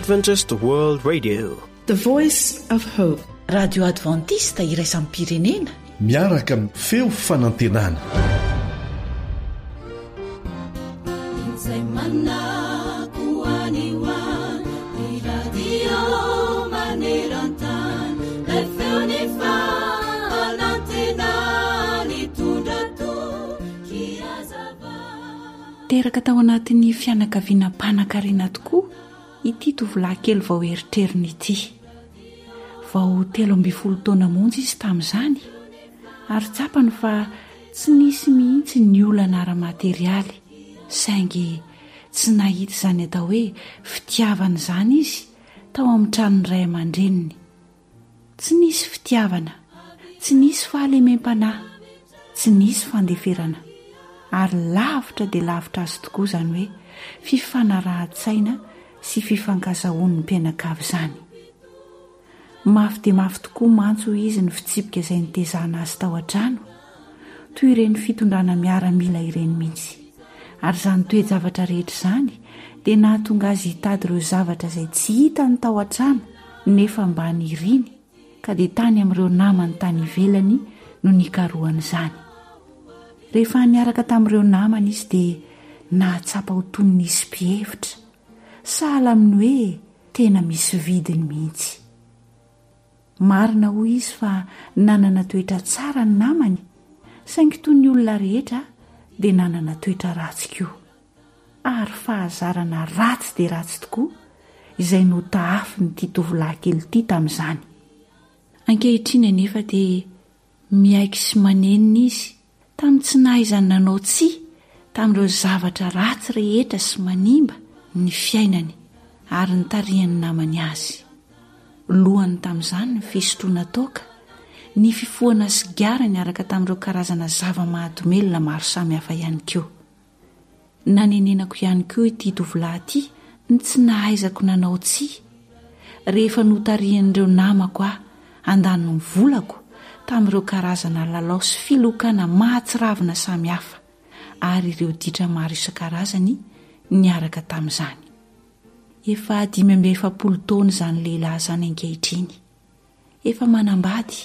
Adventist World Radio, the voice of hope. Radio Adventista iraisam-pirenena miaraka amin'ny feo fanantenana. teraka tao anatin'ny fianakaviana mpanankarena tokoa ity tovolahy kely vao eritreriny ity. Vao 13 taona monja izy tamin'izany ary tsapany fa tsy nisy mihitsy ny olana ara-materialy, saingy tsy nahita izany atao hoe fitiavana izany izy tao amin'ny tranony ray aman-dreniny. Tsy nisy fitiavana, tsy nisy fahalemem-panahy, tsy nisy fandeferana, ary lavitra dia lavitra azy tokoa izany hoe fifanarahan-tsaina sy fifankazahoan'ny mpianakavy izany. Mafy dia mafy tokoa mantso izy ny fitsipika izay nitezahana azy tao an-trano, toy ireny fitondrana miaramila ireny mihitsy. Ary izany toe-javatra rehetra izany dia nahatonga azy hitady ireo zavatra izay tsy hitany tao an-trano nefa mba niriny, ka dia tany amin'ireo namany tany ivelany no nikarohany izany. Rehefa niaraka tamin'ireo namany izy dia nahatsapa ho toy ny nisy mpihevitra, sahala amin'ny hoe tena misy vidiny mihitsy. Marina hoy izy fa nanana toetra tsara ny namany, saingy toy ny olona rehetra dia nanana toetra ratsy koa, ary fahazarana ratsy dia ratsy tokoa izay notahafy nyity tovolahy kely ity tamin'izany. Ankehitriny anefa dia miaiky sy manenina izy tamin'ny tsy nahaizany nanao tsia tamin'ireo zavatra ratsy rehetra sy manimba ny fiainany ary nitarihany namany azy. Lohany tamin'izany ny fisotroana toaka, ny fifohana sigara niaraka tamin'ireo karazana zava-mahatomelona maro samihafa ihany koa. Nanenenako ihany koa ity tovolahy ity ny tsy nahaizako nanao tsia rehefa notarihan'ireo namako aho handany ny volako tamin'ireo karazana lalao sy filokana mahatsiravina samihafa, ary ireo ditra maro isan-karazany niaraka tamin'izany. Efa 17 taona izany lehilahy izany ankehitriny, efa manambady,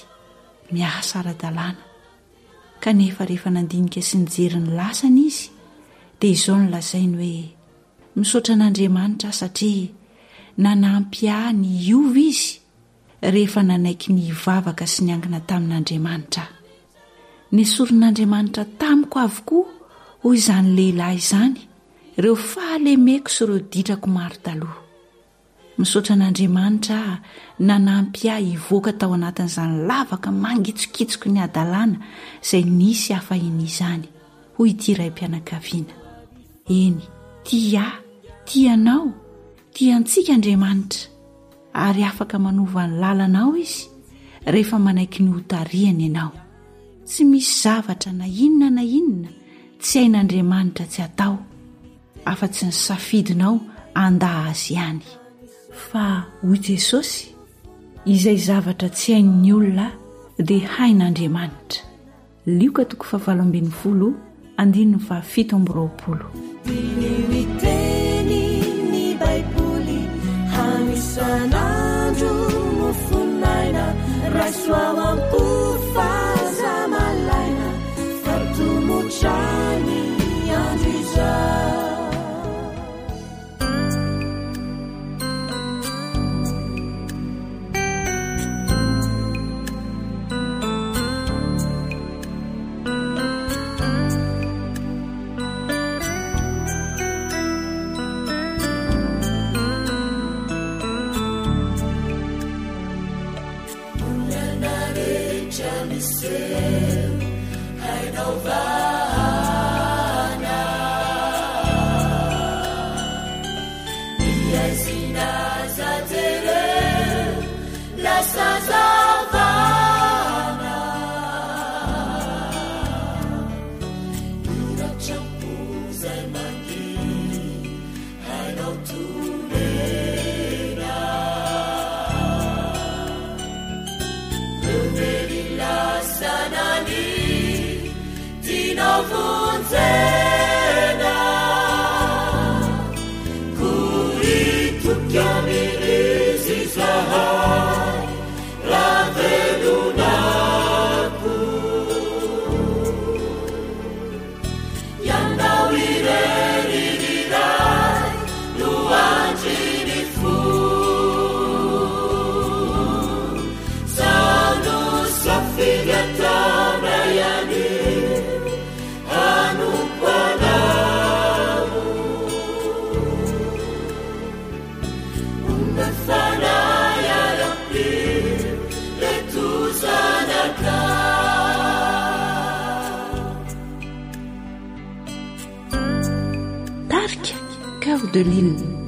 miasa ara-dalàna, kanefa rehefa nandinika sy nijery ny lasany izy dia izao no lazainy hoe misaotra an'Andriamanitra satria nanampy ahy ny iova izy rehefa nanaiky ny hivavaka sy niangina tamin'Andriamanitra. Nesorin'Andriamanitra tamiko avokoa hoy izany lehilahy izany ireo fahalemeko sy ireo ditrako maro taloha. Misaotra an'Andriamanitra nanampy ahy hivoaka tao anatin'izany lavaka mangitsokitsoko ny adalàna izay nisy hafahiny izany, hoy ity raim-pianakaviana. Eny, tia tianao, tiantsika Andriamanitra, ary afaka manova ny lalanao izy rehefa manaiky ny hotarihany ianao. Tsy misy zavatra na inona tsy hain'Andriamanitra tsy atao, afa-tsy ny safidinao andaha azy ihany. Fa hoy Jesosy, izay zavatra tsy hain'ny olona dia hain'Andriamanitra. Lioka 7:20 andininy 7:20. Miteny Baiboly hanisan'andro mofonaina raisoao ampofaza malaina fatomotrany andro izao. Chiami Gustave Delisle.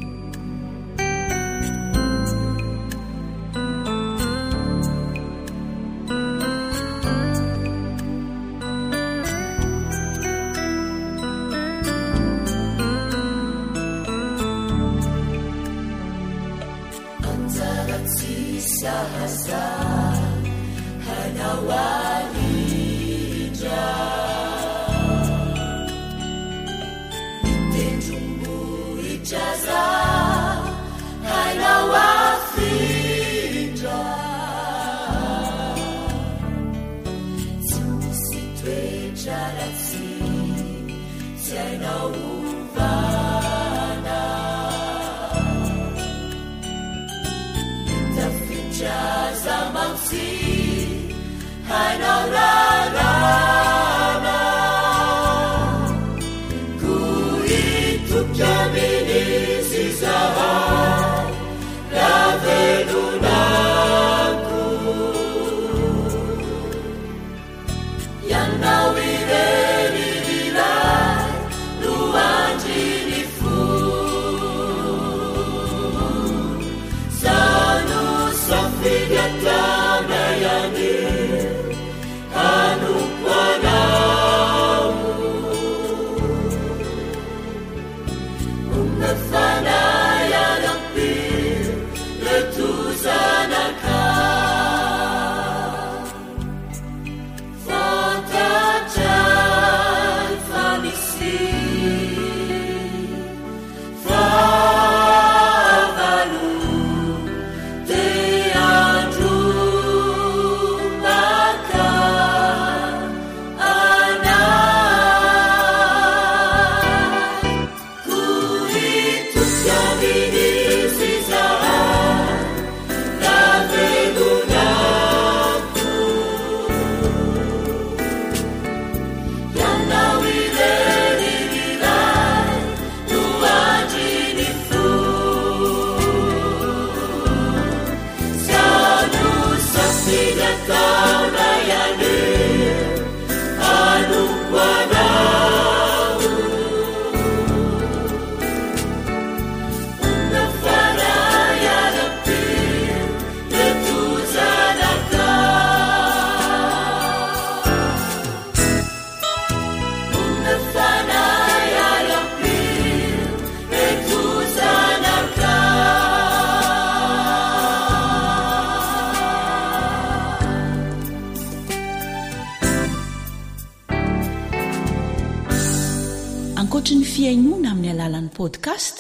Ankoatra ny fiainoana amin'ny alalan'ny podcast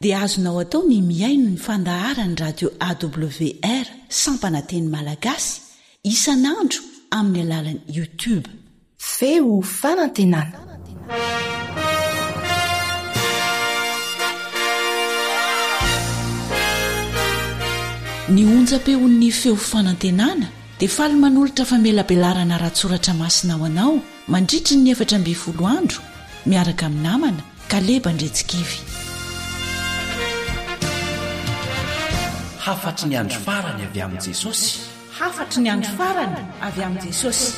dia azonao atao ny miaino ny fandaharany radio AWR Sampananteny Malagasy isan'andro amin'ny alalan'ny YouTube. Feo fanantenana. Ny onjam-peon'ny feo fanantenana dia faly manolotra famelabelarana ratsoratra masina ho anao mandritry ny 7 andro miaraka amin'ny namana Kaleba Ndretsikivy. Hafatry ny andro farany avy amin'i Jesosy. Hafatry ny andro farany avy amin'i Jesosy.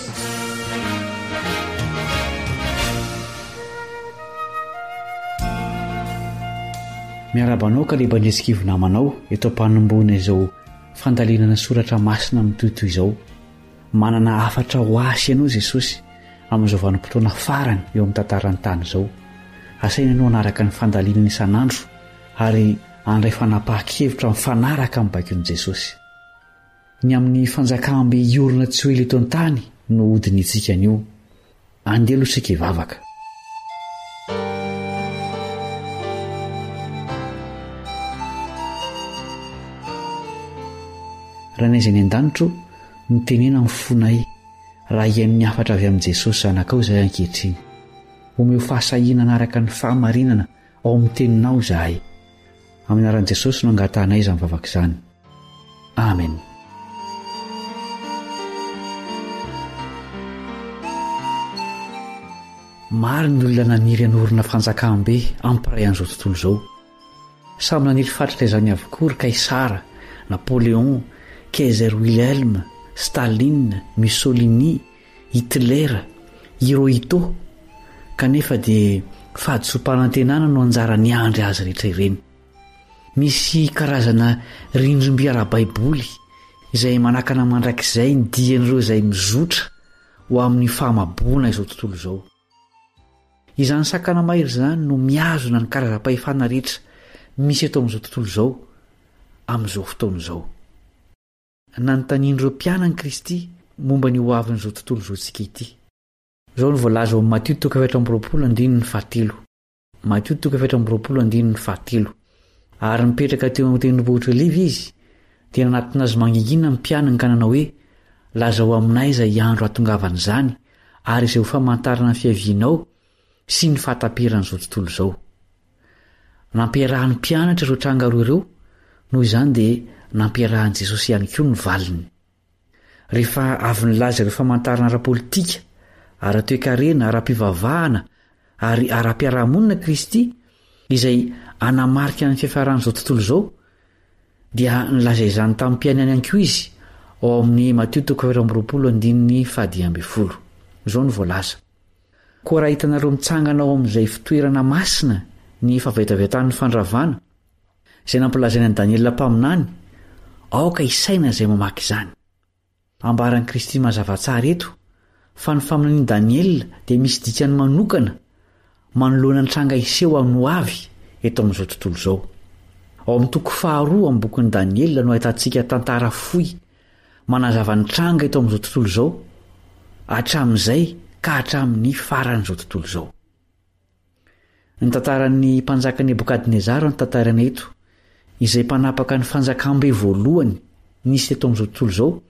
Miarabanao Kaleba Ndretsikivy namanao eto ampanomboana izao fandalinana soratra masina mitohitoy izao. Manana hafatra ho asy ianao Jesosy amin'izao vanim-potoana farany eo amin'ny tantarany tany izao. Asaina ianao hanaraka ny fandalinana isan'andro ary handray fanapahan-kevitra mifanaraka amin'ny baikon'i Jesosy. Ny amin'ny fanjakam-be iorina tsy ho ela eto an-tany no hodinitsika anio. Andeha aloha isika hivavaka. Raha n'aiza ny an-danitro mitenena amin'ny fonay raha iain'ny hafatra avy amin'i Jesosy zanakao izahay ankehitriny. Omeo fahasahiana anaraka ny fahamarinana ao amin'ny teninao izahay. Amin'ny anaran'i Jesosy no angatanay izany vavaka izany. Amen. Maro ny olona naniry anorina fanjakam-be ampiray an'izao tontolo izao. Samy naniry fatrika izany avokoa ry Kaisara, Napoléon, Kaiser Wilhelm, Staline, Mussolini, Hitler, Hirohito, kanefa dia fahadisom-panantenana no anjara ny andry azy rehetra ireny. Misy karazana rindrim-by ara-baiboly izay manakana mandrakizay ny dian'ireo izay mizotra ho amin'ny fahamaboana izao tontolo izao. Izany sakana mahery izany no miazona ny karazam-pahefana rehetra misy eto amin'izao tontolo izao amin'izao fotoana izao. Nanontanian'ireo mpianany Kristy momba ny ho avin'izao tontolo izao tsika ity. Izao no voalaza ao Matthieu 7:7. Matthieu 7:7. Ary mipetraka teo amin'ny tendrombohitra Oliva izy, dia nanatona azy mangingina ny mpianany ka nanao hoe: lazao aminay izay andro hahatongavana izany ary izay ho famantarana ny fiavianao sy ny fahataperan'izao tontolo izao. Nampiarahan'ny mpianatra ireo trangaroa ireo, noho izany dia nampiarahan'i Jesosy ihany koa ny valiny. Rehefa avy nilaza ireo famantarana ara-politika, ara-toekarena, ara-pivavahana ary ara-piarahamonina Kristy izay anamarika ny fiafaran'izao tontolo izao, dia nilaza izany tamin'ny mpiainany ihany koa izy ao amin'ny Matthieu 7:10. Izao no voalaza: koa raha hitanareo mitsangana ao amin'izay fitoerana masina ny favaitavetan'ny fandravana izay nampilazaina ny Daniela mpaminany, aoka isaina izay mamaky izany. Ambaran'i Kristy mazava tsara eto fa ny faminan'i Daniela dia misy dikany manokana manoloana ny tranga iseho amin'ny ho avy eto amin'izao tontolo izao. Ao amin'ny toko 2 amin'ny bokin'i Daniela no ahitantsika tantara fohy manazava ny tranga eto amin'izao tontolo izao hatramin'izay ka hatramin'ny faran'izao tontolo izao. Ny tantaran'ny mpanjaka Nebukadnezara no tantarana eto, izay mpanapaka ny fanjakambe voalohany nisy eto amin'izao tontolo izao,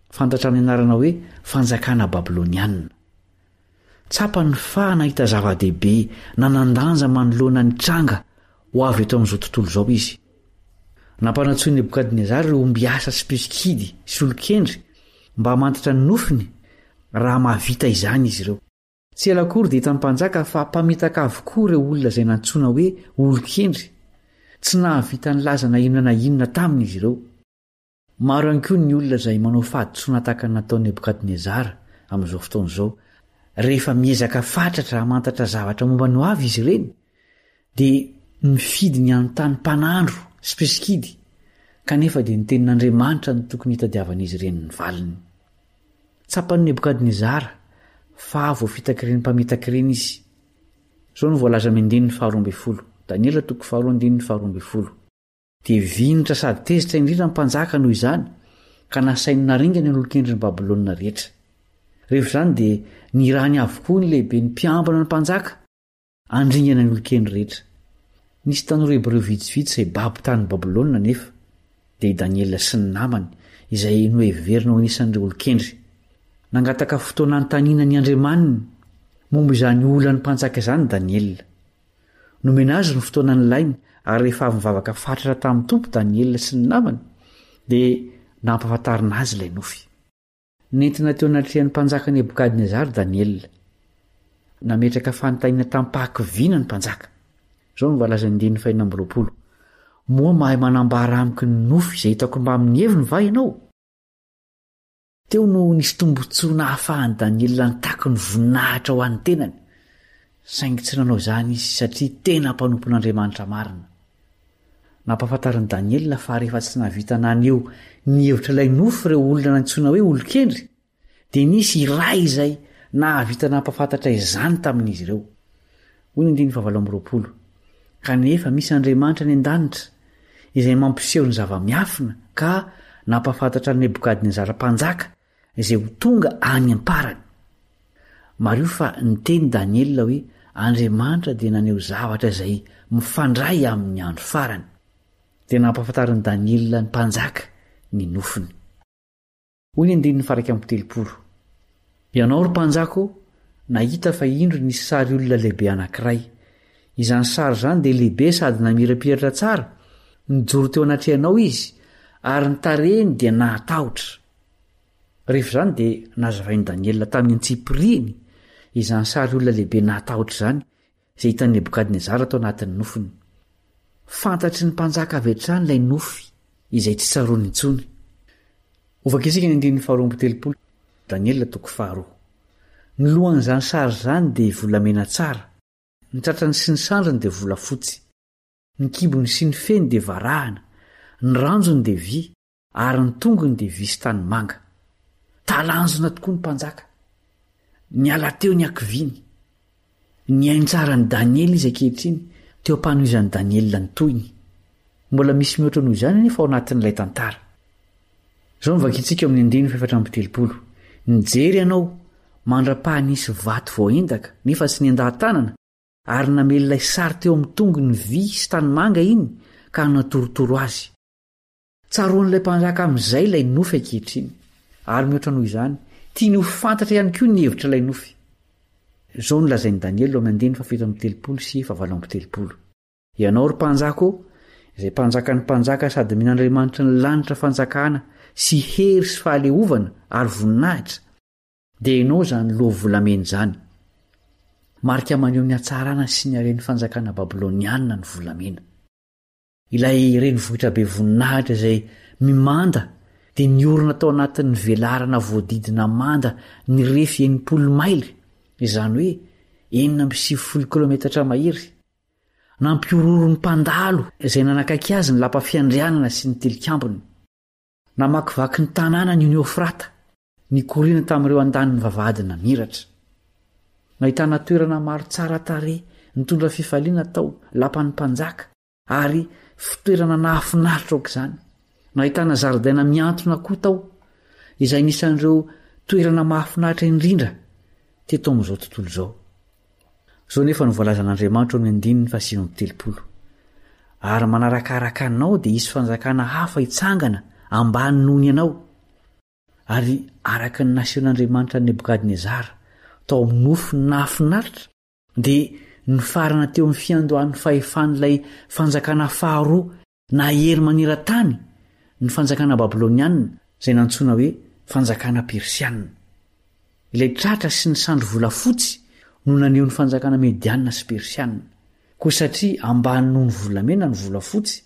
fantatra amin'ny anarana hoe fanjakana Babiloniana. Tsapa ny nahita zava-dehibe nanandanja manoloana ny tranga ho avy eto amin'izao tontolo izao izy. Nampanatsoa Nebukadnezara ireo omby asa sy mpiosikidy sy olon-kendry mba hamantatra ny nofiny raha mahavita izany izy ireo. Tsy elakory dia hitan'ny mpanjaka fa mpamitaka avokoa ireo olona izay nantsoina hoe olon-kendry, tsy nahavita ny laza na inona taminy izy ireo. Maro ihany koa ny olona izay manao fahadisoana tahaka ny nataon'i Nebukadnezara amin'izao fotoana izao. Rehefa miezaka fatratra hamantatra zavatra momba ny ho avy izy ireny, dia mifidy ny anontany mpanandro sy mpiosikidy, kanefa dia ny tenin'Andriamanitra no tokony hitadiavan'izy ireny ny valiny. Tsapan'i Nebukadnezara fa voafitakiren'ny mpamitaka-ireny izy. Izao no voalaza amin'ny 12. Daniela 2:12. Dia vinitra sady tezitra indrindra ny mpanjaka noho izany ka nasainy naringana ny olon-kendry ny Babilôna rehetra. Rehefa izany dia nirahany avokoa ny lehibe ny mpiambina ny mpanjaka andringana ny olon-kendry rehetra. Nisy tanora Hebreo vitsivitsy izay babo tany Babilôna nefa, dia i Daniela sy ny namany izay noheverina ho anisan'ireo olon-kendry. Nangataka fotoana anontaniana ny Andriamanina momba izany olana ny mpanjaka izany Daniela. Nomena azy ny fotoana nilainy, ary rehefa avy mivavaka fatratra tamin'ny tompo Daniela sy ny namany, dia nampahafantarina azy ilay nofy. Nentina teo anatrehan'ny mpanjaka Nebukadnezara Daniela. Nametraka fanontaniana tamin'ny mpahakiviana ny mpanjaka. Izao no voalaza ny 9:20. Moa mahay manambara amiko ny nofy izay hitako mba amin'ny heviny va ianao? Teo no nisy tombotsoa ahafahany Daniela nitako ny voninahitra ho an'ny tenany, saingy tsy nanao izany izy satria tena mpanompon'Andriamanitra marina. Nampahafantariny Daniela fa rehefa tsy nahavita naneho ny hevitra ilay nofy ireo olona nantsoina hoe olon-kendry, dia nisy iray izay nahavita nampahafantatra izany tamin'izy ireo. Hoy ny 9:20. Kanefa misy Andriamanitra ny an-danitra izay mampiseho ny zava-miafina ka nampahafantatra ny Nebukadnezara mpanjaka izay ho tonga any am-parany. Mario fa niteny Daniela hoe Andriamanitra dia naneho zavatra izay mifandray amin'ny andro farany. Dia nampahafantariny Daniela ny mpanjaka ny nofiny. Hoy ny 9:30. Ianao ry mpanjako, nahita fa indro nisy sary olona lehibe anankiray. Izany sary izany dia lehibe sady namirapiratra tsara, nijoro teo anatrehanao izy, ary ny tarehiny dia nahatahotra. Rehefa izany dia nazavainy Daniela tamin'ny antsipiriany izany sary olona lehibe nahatahotra izany izay hitan'i Nebukadnezara tao anatin'ny nofiny. Fantatry ny mpanjaka avy hatrany ilay nofy izay tsy tsaroany intsony. Ovaka isika ny 9:20. Daniela 2:2. Ny lohan'izany sary izany dia volamena tsara, ny tratrany sy ny sandriny dia volafotsy, ny kibony sy ny feny dia varahana, ny ranjony dia vy ary ny tongony dia vy sy tany manga. Talanjona tokoa ny mpanjaka, ny ala teo ny akiviny, ny aintsara ny Daniely izy ankehitriny teo ampanohizan'ny Daniela ny toyny. Mbola misy mihoatra noho izany nefa ao anatin'ilay tantara. Izao nivakintsika eo amin'ny 4:30. Nijery ianao mandra-pahanisy vato voaendaka nefa tsy ny andahan-tanana ary namelilay sary teo amin'ny tongony vy sy tanymanga iny ka natorotoro azy. Tsaroan'ilay mpanjaka amin'izay ilay nofy ankehitriny ary mihoatra noho izany tia ny ho fantatra ihany koa ny hevitra ilay nofy. Izao nolazain'i Daniely eo amin'ny 7:30 sy 7:30. Ianao ry mpanjaka izay mpanjaka ny mpanjaka sady min'Andriamanitra ny lanitra fanjakana sy hery sy fahaleovana ary voninahitra, dia ianao izany loha volamena izany. Marika maneho ny hatsarana sy ny haren'ny fanjakana Babiloniana ny volamena. Ilay renivohitra be voninahitra izay mimanda dia niorina tao anatin'ny velarana voadidina manda ny refy 80 maily, izany hoe 990 kilometatra mahery. Nampiororo ny mpandalo izay nanakaiky azy ny lapa fiandrianana sy ny tilikambony. Namakivaky ny tanàna ny Eufrata, ny korina tamin'ireo andaniny vavahadina miratra. Nahitana toerana maro tsara tarehy nitondra fifaliana tao lapan'ny mpanjaka ary fitoerana nahafinaritra aok'izany. Nahitana zaridaina miantona koa tao izay nisan'ireo toerana mahafinaritra indrindra teto amin'izao tontolo izao. Zao nefa ny voalazan'Andriamanitra ao amin'ny 7:30. Ary manarakaraka anao dia isy fanjakana hafa itsangana ambany nohony ianao. Ary araka ny nasehoan'Andriamanitra Nebukadnezara tao amin'ny nofo nahafinaritra dia ny farana teo amin'ny fiandohan'ny fahefan'ilay fanjakana faharoa na hery maneran-tany, ny fanjakana Babiloniana izay nantsoina hoe fanjakana Persiana. Ilay tratra sy ny sandro volafotsy no naneho ny fanjakana Mediana sy Persiana. Koa satria ambany noho ny volamena ny volafotsy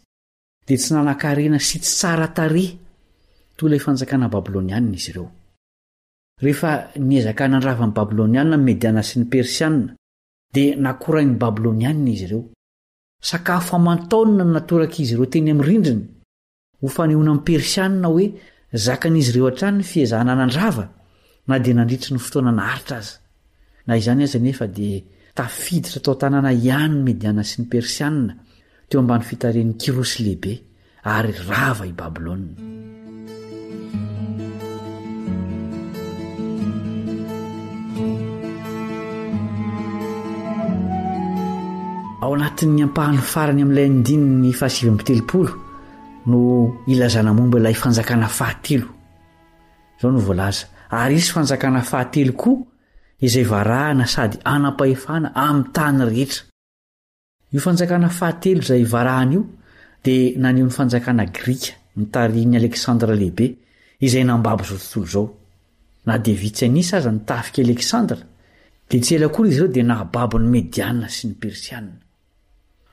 dia tsy nanan-karena sy tsy tsara tarehy toy ilay fanjakana Babiloniana izy ireo. Rehefa niezaka nandravan'ny Babiloniana ny Mediana sy ny Persiana dia nakorain'ny Babiloniana izy ireo. Sakafo aman-taonina no natoraka izy ireo teny amin'ny rindriny, ho fanehoana amin'ny Persiana hoe zakan'izy ireo hatrany ny fiezahana nandrava na dia nandritry ny fotoana naharitra aza. Na izany aza nefa dia tafiditra tao tanàna ihany ny Mediana sy ny Persiana teo ambany fitaren'ny Kirosy lehibe ary rava i Babilôna. Ao anatin'ny ampahany farany amin'ilay 9:30 no ilazana momba ilay fanjakana fahatelo. Izao no voalaza. Ary isy fanjakana fahatelo koa izay varahana sady anam-pahefana amin'ny tany rehetra. Io fanjakana fahatelo izay varahana io dia naneho ny fanjakana Grika mitarihin'ny Aleksandra lehibe izay nambabo izao tontolo izao. Na dia vitsy anisa aza nitafika Aleksandra dia tsy ela koa izy ireo dia nahababo ny Mediana sy ny Persiana.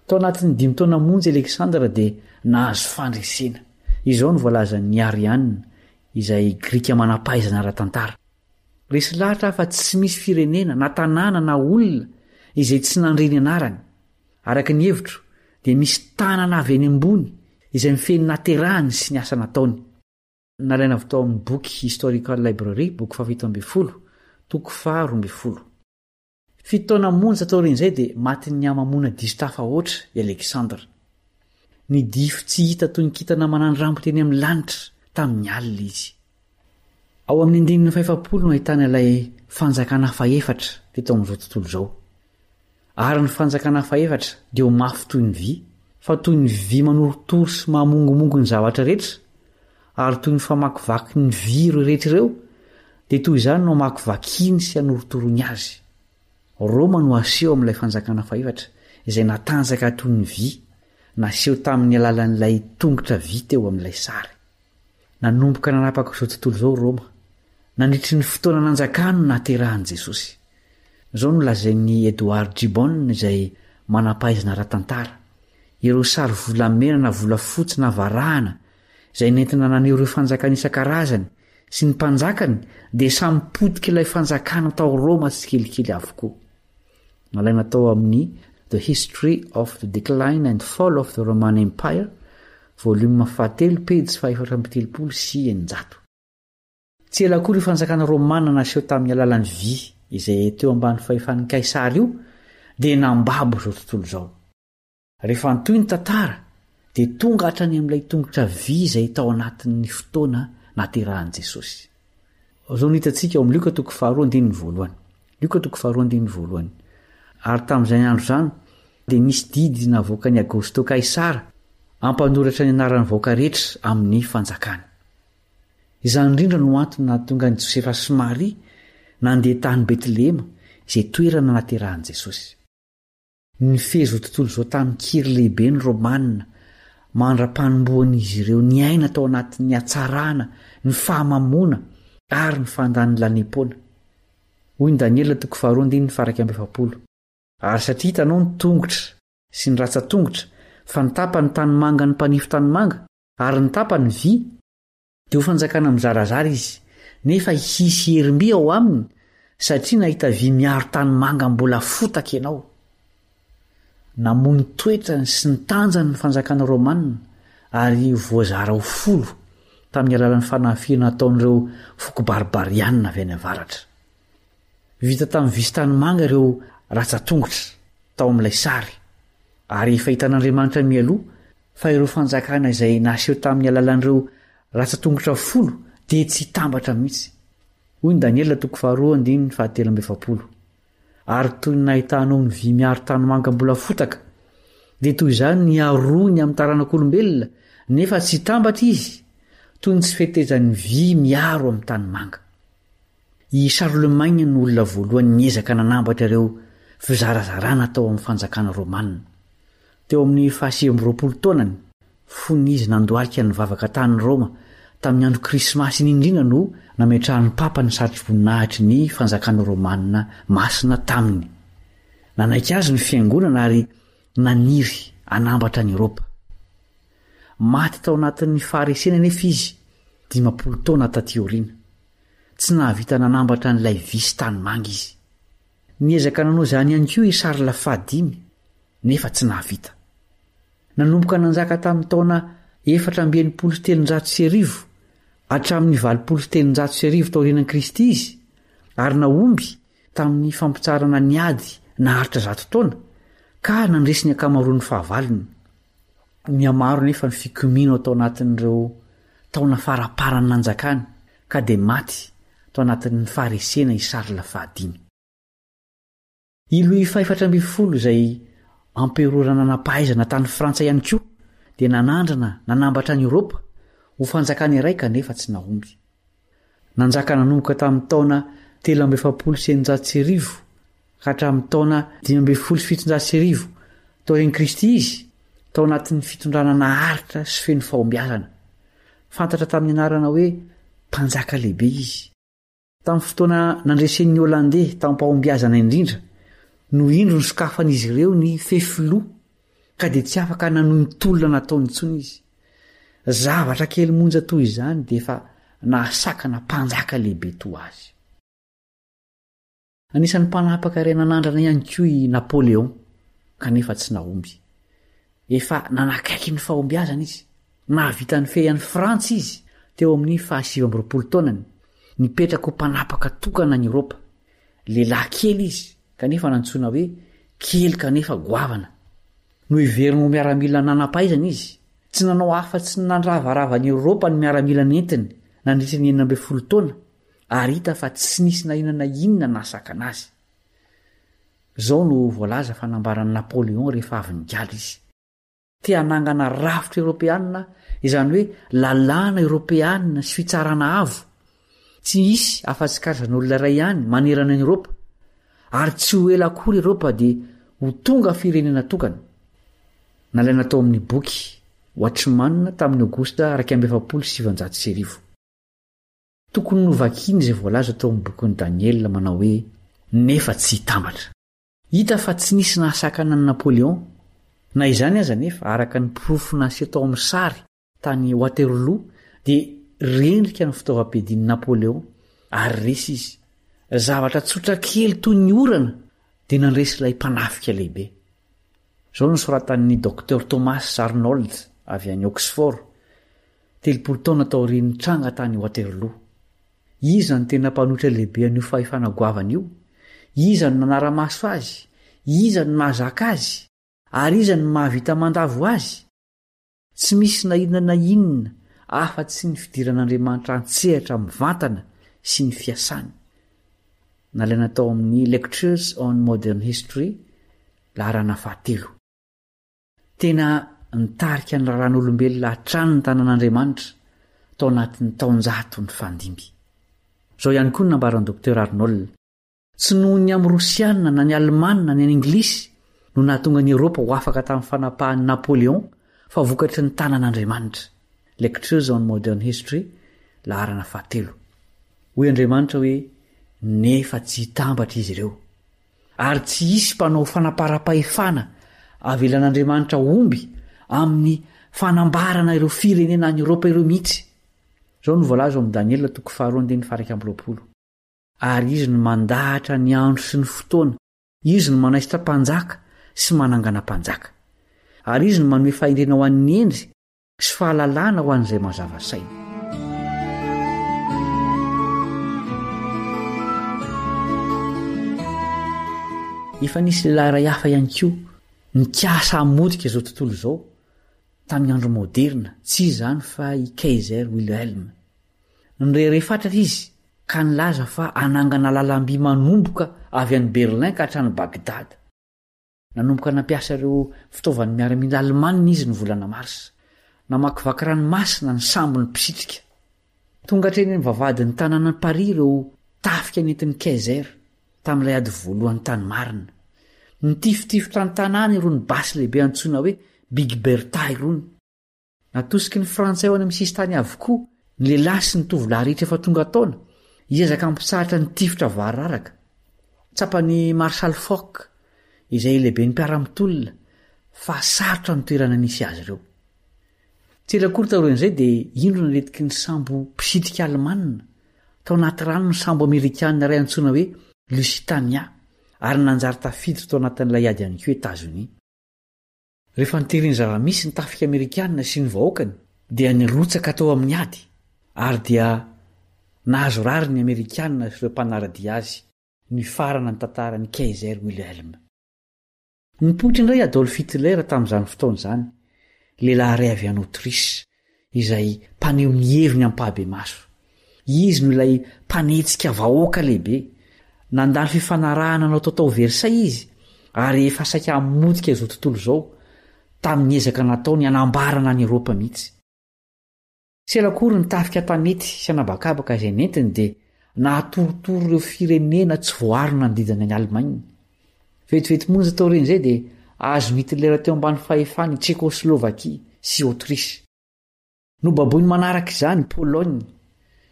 Tao anatin'ny 5 taona monjy Aleksandra dia nahazo fandresena. Izao no voalazan'ny Arianina izay Grika manam-pahaizana ara-tantara. Resy lahatra fa tsy misy firenena na tanàna na olona izay tsy nandreny anarany. Araka ny hevitro dia misy tanana avy eny ambony izay mifeny naterahany sy ny asa nataony. Nalaina avy tao amin'ny boky Historical Library, boky 7/20, toko 12. 7 taona monja tao ren'izay dia matin'ny hamamona diso tafa oatra i Aleksandra. Ny difo tsy hita toy ny kitana manandrambo teny amin'ny lanitra tamin'ny alina izy. Ao amin'ny 5 no ahitana ilay fanjakana faefatra teto amin'izao tontolo izao. Ary ny fanjakana faefatra dia ho mafy toy ny vy, fa toy ny vy manorotoro sy mahamongomongo ny zavatra rehetra, ary toy ny famakivaky ny vy ireo rehetra ireo, dia toy izany no hamakivakiany sy hanorotorony azy. Roma no aseho amin'ilay fanjakana faefatra izay natanjaka toy ny vy, naseho tamin'ny alalan'ilay tongotra vy teo amin'ilay sary. Nanomboka nanapaka izao tontolo izao Roma, nandritry ny fotoana nanjakano naterahan'i Jesosy. Izao no lazain'ny Edouard Gibbon izay manam-pahaizana ara-tantara. Ireo sary volamena na volafotsy na varahana izay nentina naneho ireo fanjakana isan-karazany sy ny mpanjakany dia samy potika ilay fanjakana tao Roma tsy kelikely avokoa. Nalaina tao amin'ny The History of the Decline and Fall of the Roman Empire, volume 7, pejy 430. Tsy ela kory fanjakana Romana naseho tamin'ny alalan'ny vy izay teo ambany fahefan'ny Kaisary io dia nambabo zao tontolo zao. Rehefa ntoy ny tantara dia tonga hatrany amin'ilay tongotra vy izay tao anatin'ny fotoana naterahan'i Jesosy. Zao nitantsika ao amin'ny Luka 2:1. Luka 2:1. Ary tamin'izay andro zany dia nisy didy navoaka ny Agosto Kaisara ampanoratra ny anaran'ny vahoaka rehetra amin'ny fanjakany. Izany indrindra no antony nahatonga ny Josefa sy Maria nandeha tany Betlehema izay toerana naterahan'i Jesosy. Nifezo tontolo zao tamin'ny kiry lehibe ny Romanina mandra-panomboan'izy ireo ny aina tao anatin'ny hatsarana, ny fahamamona ary ny fandan'ny lanepona. Hoy ny Daniela 2:7. Ary satria hitanao ny tongotra sy ny ratsa-tongotra fa ny tapany tanimanga ny mpanify tanimanga ary ny tapany vy dia ho fanjakana mizarazara izy, nefa hisy herim-by ao aminy satria nahita vy miaro tanimanga mbola fotaka ianao. Namoy ny toetrany sy ny tanjany ny fanjakana Romanina ary voazara ho folo tamin'ny alalan'ny fanafiana ataon'ireo foko barbarianina avy any avaratra. Vita tamin'ny vy sy tanimanga ireo ratsa-tongotra tao amin'ilay sary, ary efa hitan'Andriamanitra mialoha fa ireo fanjakana izay naseho tamin'ny alalan'ireo ratsa-tongotra folo dia tsy tambatra mihitsy. Hoy ny Daniela 2:7. Ary toy ny nahitanao ny vy miaro tanimanga mbola fotaka dia toy izany ny arony amin'ny taranak'olombelona nefa tsy tambatra izy, toy ny tsy fetezan'ny vy miaro amin'ny tanimanga. I Charlemagne ny olona voalohany niezaka nanambatra ireo fizarazarana tao amin'ny fanjakana Romanina. Teo amin'ny 720 taonany fony izy nandohalika ny vavaka tany Roma tamin'ny andro Krismasy indrindra no nametrahan'ny Papa ny sarotro-voninahitry ny fanjakana Romanina masina taminy. Nanaiky azy ny fiangonana ary naniry anambatra ny Eropa. Maty tao anatin'ny faharesena nefa izy 50 taona taty aoriana. Tsy nahavita nanambatra n'ilay vy sy tanimanga izy. Niezaka nanao izany ihany koa i Charles fahadimy nefa tsy nahavita. Nanomboka nanjaka tamin'ny taona 430 hatramin'ny 430 taorianan'i Kristy izy, ary naomby tamin'ny fampitsarana ny ady naharitra 100 taona ka nandresy ny ankamaroan'ny fahavaliny. Mihamaro nefa ny fikomino tao anatin'ireo taona faraparany nanjakany ka dia maty tao anatin'ny faharesena i Charles fahadimy. I Louis 14 izay amperora nanam-pahaizana tany Frantsa ihany koa dia nanandrana nanambatra ny Eropa ho fanjakany iray kanefa tsy nahomby. Nanjaka nanomboka tamin'ny taona 370 ka hatramin'ny taona 570 taorian'i Kristy izy, tao anatin'ny fitondrana naharitra sy feno fahombiazana. Fantatra tamin'ny anarana hoe mpanjaka lehibe izy. Tamin'ny fotoana nandresen'ny Hollandais tamin'ny-pahombiazana indrindra no indro ny sokafan'izy ireo ny fefiloha ka dia tsy afaka nanohy ny tolona nataony intsony izy. Zavatra kely monja toy izany dia efa nahasakana mpanjaka lehibe toa azy. Anisan'ny mpanapaka iray nanandrana ihany koa i Napoléon kanefa tsy nahomby. Efa nanakaiky ny fahombiazana izy. Nahavita ny fehan'ny Frantsa izy teo amin'ny 720 taonany, nipetraka ho mpanapaka tokana ny Eropa. Lehilahy kely izy kanefa nantsoina hoe kely kanefa goavana. No iveriny ho miaramila nanam-pahaizana izy, tsy nanao afa-tsy nandravarava ny Eropa ny miaramila nentiny nandritra ny 40 taona, ary hita fa tsy nisy na inona nasaka anazy. Zao no voalaza fanambaran'ny Napoléon rehefa avy nigaly izy. Te hanangana rafitra Eropeanina, izany hoe lalàna Eropeanina sy fitsarana avo. Tsy misy afa-tsy karazan'olona iray ihany manerana ny Eropa, ary tsy ho ela kory Eropa dia ho tonga firenena tokana. Nalaina tao amin'ny boky Watchman tamin'ny Augusta 270. Tokony novakiana izay voalaza tao amin'ny bokin'i Daniel manao hoe nefa tsy tambatra. Hita fa tsy nisy nahasakana ny Napoléon, na izany aza nefa araka ny porofo naseho tao amin'ny sary tany Waterloo dia rendrika ny fitaovam-piadian'i Napoléon ary resy izy. Zavatra tsotra kely toy ny orana dia nandresy ilay mpanafika lehibe. Zao no soratan'ny Dr Thomas Arnold avy any Oxford 30 taona tao aorian'ny tranga tany Waterloo. Iza ny tena mpanohitra lehibe an'io fahefanagoavana io? Iza no nanara-maso azy? Iza no mahazaka azy? Ary iza no mahavita mandavo azy? Tsy misy na inona na inona afa-tsy sy ny fidiran'Andriamanitra antsehatra mivantana sy ny fiasany. Nalaina tao amin'ny Lectures on Modern History, laharana 7. Tena nitarika ny raran'olombelona hatrany ny tanan'Andriamanitra tao anatin'ny taonjato ny fandimby. Zao ihany koa nambaran'i Dr Arnold, tsy noho ny amin'ny Rosiana na ny Alemana na ny Anglisy no nahatonga ny Eropa ho afaka tamin'ny fanapahan'i Napoléon fa vokatry ny tanan'Andriamanitra. Lectures on Modern History, laharana 7. Hoy Andriamanitra hoe, nefa tsy hitambatra izy ireo, ary tsy hisy mpanao fanapara-pahefana avelan'Andriamanitra omby amin'ny fanambarana ireo firenena any Eropa ireo mihitsy. Zao no voalaza amin'ny Daniel 2:20. Ary izy no mandahatra ny andro sy ny fotoana, izy no manaisitra mpanjaka sy manangana mpanjaka, ary izy no manome fahendrena ho an'ny endry sy fahalalana ho an'izay mazava saina. Efa nisy lehilahy iray hafa ihany koa nikasa hamodika izao tontolo izao tamin'ny andro moderna, tsy izany fa i Kaiser Wilhelm. Nirere fatratra izy ka nilaza fa anangana lalam-by manomboka avy any Berlin ka hatrany Bagdad. Nanomboka nampiasa ireo fitaovany miaramila Alemanina izy ny volana Marsa, namakivaky ranomasina ny sambony pisitrika. Tonga hatreny ny vavadin'ny tanànan'i Paris ireo tafika nentin'ny Kaiser tamin'ilay ady voalohany tany marina. Nitifitifitra ny tanàna irony basy lehibe antsoina hoe Big Bertha irony. Natosiky ny Frantsay ao any amin'ny sistany avokoa ny lehilahy sy ny tovolahy rehetra efa tonga taona hiezaka mpisahatra ny tifitra voararaka. Tsapany Marshal Foch izay lehibe ny mpiara-mitolona fa sarotra ny toerana nisy azy ireo. Tsy ela kory taorian'izay dia indro naletiky ny sambo pisitrika Alemanina tao anaty rano ny sambo Amerikanina iray antsoina hoe Lusitania, ary nanjary tafiditra tao anatin'ilay ady ihany koa Etazonia. Rehefa nitery ny zava-misy ny tafika Amerikanina sy ny vahoakany dia nirotsaka tao amin'ny ady, ary dia nahazo rary ny Amerikanina sy ireo mpanaradia azy ny farana ny tantaran'ny Kaiser Wilhelm. Nipoitra indray Adolf Hitler tamin'izany fotoana izany, lehilahy iray avy any Aotrisy izay mpaneho ny heviny amin'ny mpahabe-maso. Izy no ilay mpanetsika vahoaka lehibe. Nandalo fifanarahana natao tao Versailles izy, ary efa saika hamodika izao tontolo izao tamin'ny ezaka nataony hanambarana ny Eropa mihitsy. Tsy ela kory nitafika tanety sy hanabakabaka izay nentiny dia nahatorotoro ireo firenena tsy voaro nandidana ny Alemaina. Vetivety monja tao ireny izay dia azo Hitler teo ambany fahefany Tchécoslovaquie sy Aotrisy. Nobaboiny manaraka izany Pologne.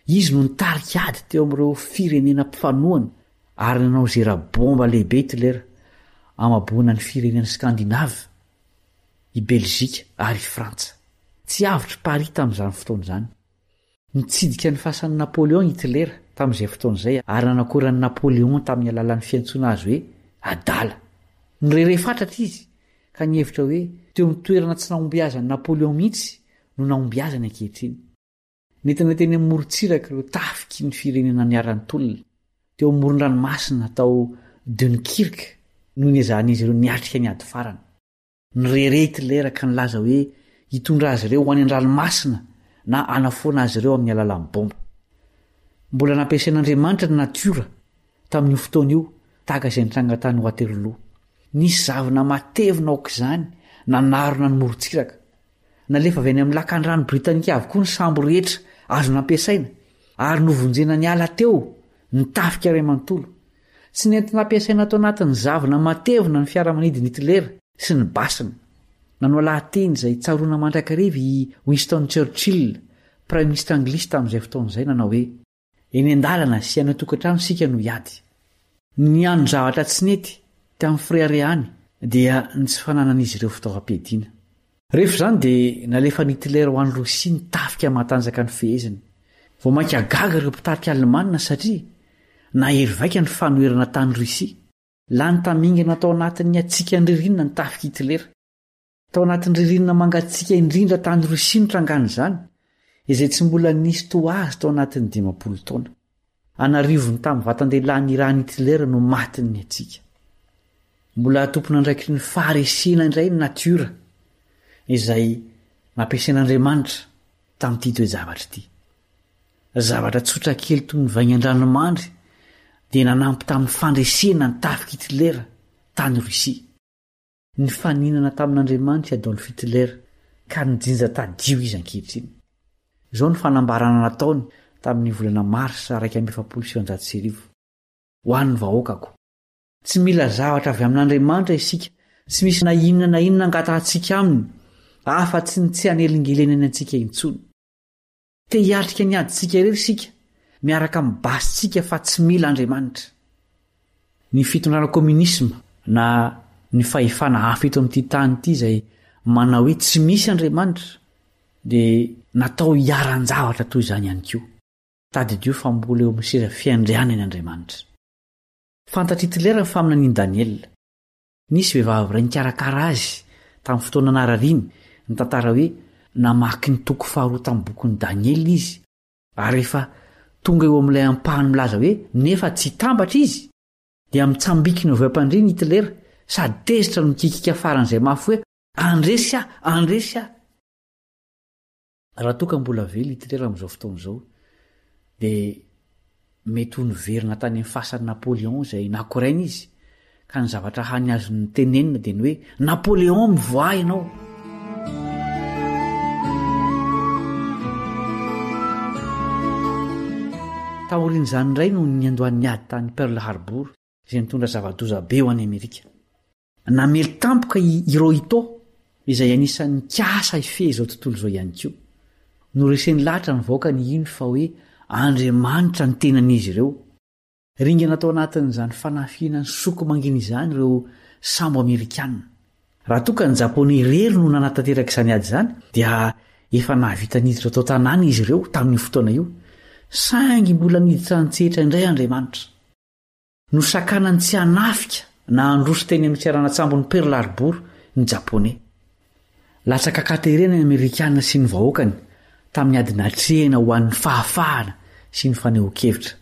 Izy no nitarika ady teo amin'ireo firenena mpifanohana ary nanao zera-bomba lehibe Hitler amaboana ny firenena Skandinava, i Belzika ary i Frantsa. Tsy avotry Paris tamin'izany fotoana izany. Nitsidika ny fasan'i Napoléon Hitler tamin'izay fotoana izay ary nanakoran'i Napoléon tamin'ny alalan'ny fiantsoana azy hoe adala. Nirere fatratra izy ka nihevitra hoe teo amin'ny toerana tsy nahombiazan'i Napoléon mihitsy no nahombiazany ankehitriny. Nentina teny amin'ny morontsiraka ireo tafiky ny firenena niarantolona teo amoron-dranomasina tao Dunkirk no niezahanizy ireo niatrika ny ady farany. Nirere Hitler ka nilaza hoe hitondra azy ireo ho any an-dranomasina na anafoana azy ireo amin'ny alalan'ny bomba. Mbola nampiasain'Andriamanitra ny natiora tamin'io fotoana io tahaka izay nitranga tany Waterloo. Nisy zavona matevina aok'izany nanarona ny morontsiraka. Nalefa avy any amin'ny lakan-drano Britanika avokoa ny sambo rehetra azo nampiasaina ary novonjena ny ala teo nitafika iray manontolo. Tsy nety nampiasaina tao anatin'ny zavona matevina ny fiaramanidin'i Hitler sy ny basina. Nanao lahateny izay tsaroana mandrakariva i Winston Churchill, Prime Ministre Anglisy tamin'izay fotoana izay, nanao hoe eny an-dalana sy any an-tokantrano sika no hiady. Ny andro zavatra tsy nety tamin'ny Frearehany dia ny tsy fananan'izy ireo fitaovam-piadiana. Rehefa izany dia nalefa ny Hitler ho an'ny Rosia nitafika matanjaka ny feheziny. Vao mainka gaga ireo mpitarika Alemanina satria nahery vaika ny fanoherana tany Rosia. lany tamingana tao anatin'ny atsika nyririnina ny tafika Hitlera, tao anatin'ny ririnina mangatsika indrindra tany Rosia nitrangana izany, izay tsy mbola nisy toa azy tao anatin'ny 50 taona. Anarivony tamin'ny vatan-dehilahy Iran Hitlera no matiny atsika. Mbola tompona andraikitry ny faharesena indray ny natiora izay nampiasain'Andriamanitra tamin'ity toe-javatra ity. Zavatra tsotra kely toy ny vaingan-dranomandry dia nanampy tamin'ny fandresena ny tafika Hitlera tany Rosia. Ny faninana tamin'Andriamanitra Adolf Hitler ka nijinja tadio izy ankehitriny. Izao ny fanambarana nataony tamin'ny volana Marsa 1970. Ho an'ny vahoakako, tsy mila zavatra avy amin'Andriamanitra isika, tsy misy na inona angatahantsika aminy afa-tsy ny tsy hanelingelenany antsika intsony. Te hiatrika ny adintsika irery isika, miaraka mibasitsika fa tsy mila Andriamanitra. Ny fitondrana komunisma na ny fahefana hafa eto amin'ity tany ity izay manao hoe tsy misy Andriamanitra dia natao hiaran-javatra toy izany ihany koa. Tadidio fa mbola eo amin'ny seza fiandrianany Andriamanitra. Fantatr' Hitler ny faminaniany Daniel. Nisy vehivavy iray nikarakara azy tamin'ny fotoana narariany ny tantara hoe namaky ny toko 2 tamin'ny bokin'i Daniel izy, ary rehefa tonga eo amin'ilay ampahany milaza hoe nefa tsy tambatra izy dia mitsambiky ny ovam-pandriany Hitler sady tezitra no mikikika faran'izay mafy hoe andresy. Raha toka mbola vely Hitler amin'izao fotoana izao dia mety ho niverina tany amin'ny fasan'i Napoléon izay nakoraina izy, ka ny zavatra hany azo ny tenenina dia ny hoe Napoléon mivoay ianao. Taorian'izany indray no ny andohan'ny ady tany Pearl Harbor izay nitondra zava-doza be ho any Amerika. Namely tampoka i Hirohito izay anisan'ny kiasa ifehy izao tontolo izao ihany koa. Noresen'ny lahatra ny vahoaka ny ino fa hoe Andriamanitra ny tenan'izy ireo. Ringana tao anatin'izany fanafiana ny soko mangina izany ireo sambo Amerikanina. Raha toka ny Japoney irery no nanatanteraka izany ady izany dia efa nahavita niditra tao tanàna izy ireo tamin'ny fotoana io, saingy mbola niditra nitsehitra indray Andriamanitra. Nosakanany tsy hanafika na handroso teny amin'ny tsiaranatsambo ny Pearl Harbor ny Japoney. Latsaka katerena ny Amerikanina sy ny vahoakany tamin'ny ady natrehana ho an'ny fahafahana sy ny fanehoan-kevitra.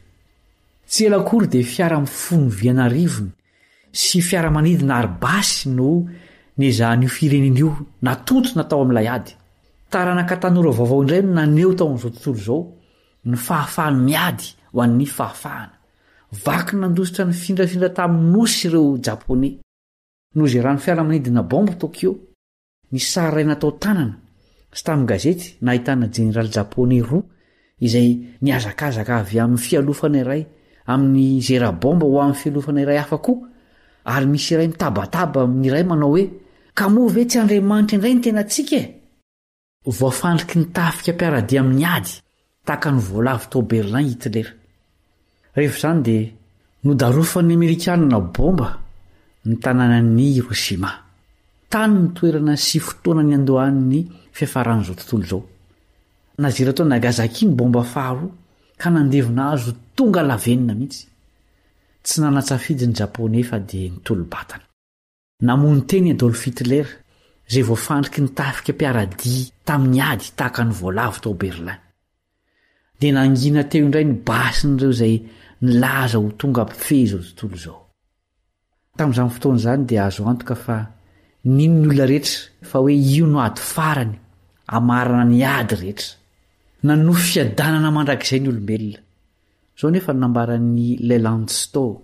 Tsy ela akory dia fiara mifono vianarivony sy fiaramanidina aribasy no nezahan'io firenen'io natontona tao amin'ilay ady. Taranaka tanora vaovao indray no naneho tao amin'izao tontolo izao ny fahafahany miady ho an'ny fahafahana. Vaky nandositra ny findrafindra tamin'ny nosy ireo Japoney. Nozerany fiaramanidina bomba Tokyo. Ny sary iray natao tanana sy tamin'ny gazety nahitana jeneraly Japoney 2 izay niazakazaka avy amin'ny fialofana iray amin'ny zera-bomba ho amin'ny fialofana iray hafa koa, ary misy iray mitabataba amin'ny iray manao hoe kamoa ve tsy Andriamanitra indray ny tenantsika e? Voafandriky ny tafika mpiaradia amin'ny ady tahaka ny voalavo tao Berlin Hitler. Rehefa izany dia nodarofan'ny Amerikanina bomba ny tanànan'ny Hiroshima. Tany ny toerana sy fotoana ny andohan'ny fiafaran'izao tontolo izao. Nazira tao Nagasaki ny bomba faharoa ka nandevina azo tonga lavenina mihitsy. Tsy nanatsafidy ny Japoney fa dia nitolo-batana. Namono teny Adolf Hitler izay voafandriky ny tafika mpiaradia tamin'ny ady tahaka ny voalavo tao Berlin. Dia nangina teo indray ny basin'ireo izay nilaza ho tonga ampifehy izao tontolo izao. Tamin'izany fotoana izany dia azo antoka fa nino ny olona rehetra fa hoe io no ady farany amarana ny ady rehetra. Nanohy fiadanana mandrakizay ny olombelona. Izao nefa nambaran'ny Leland Stowe.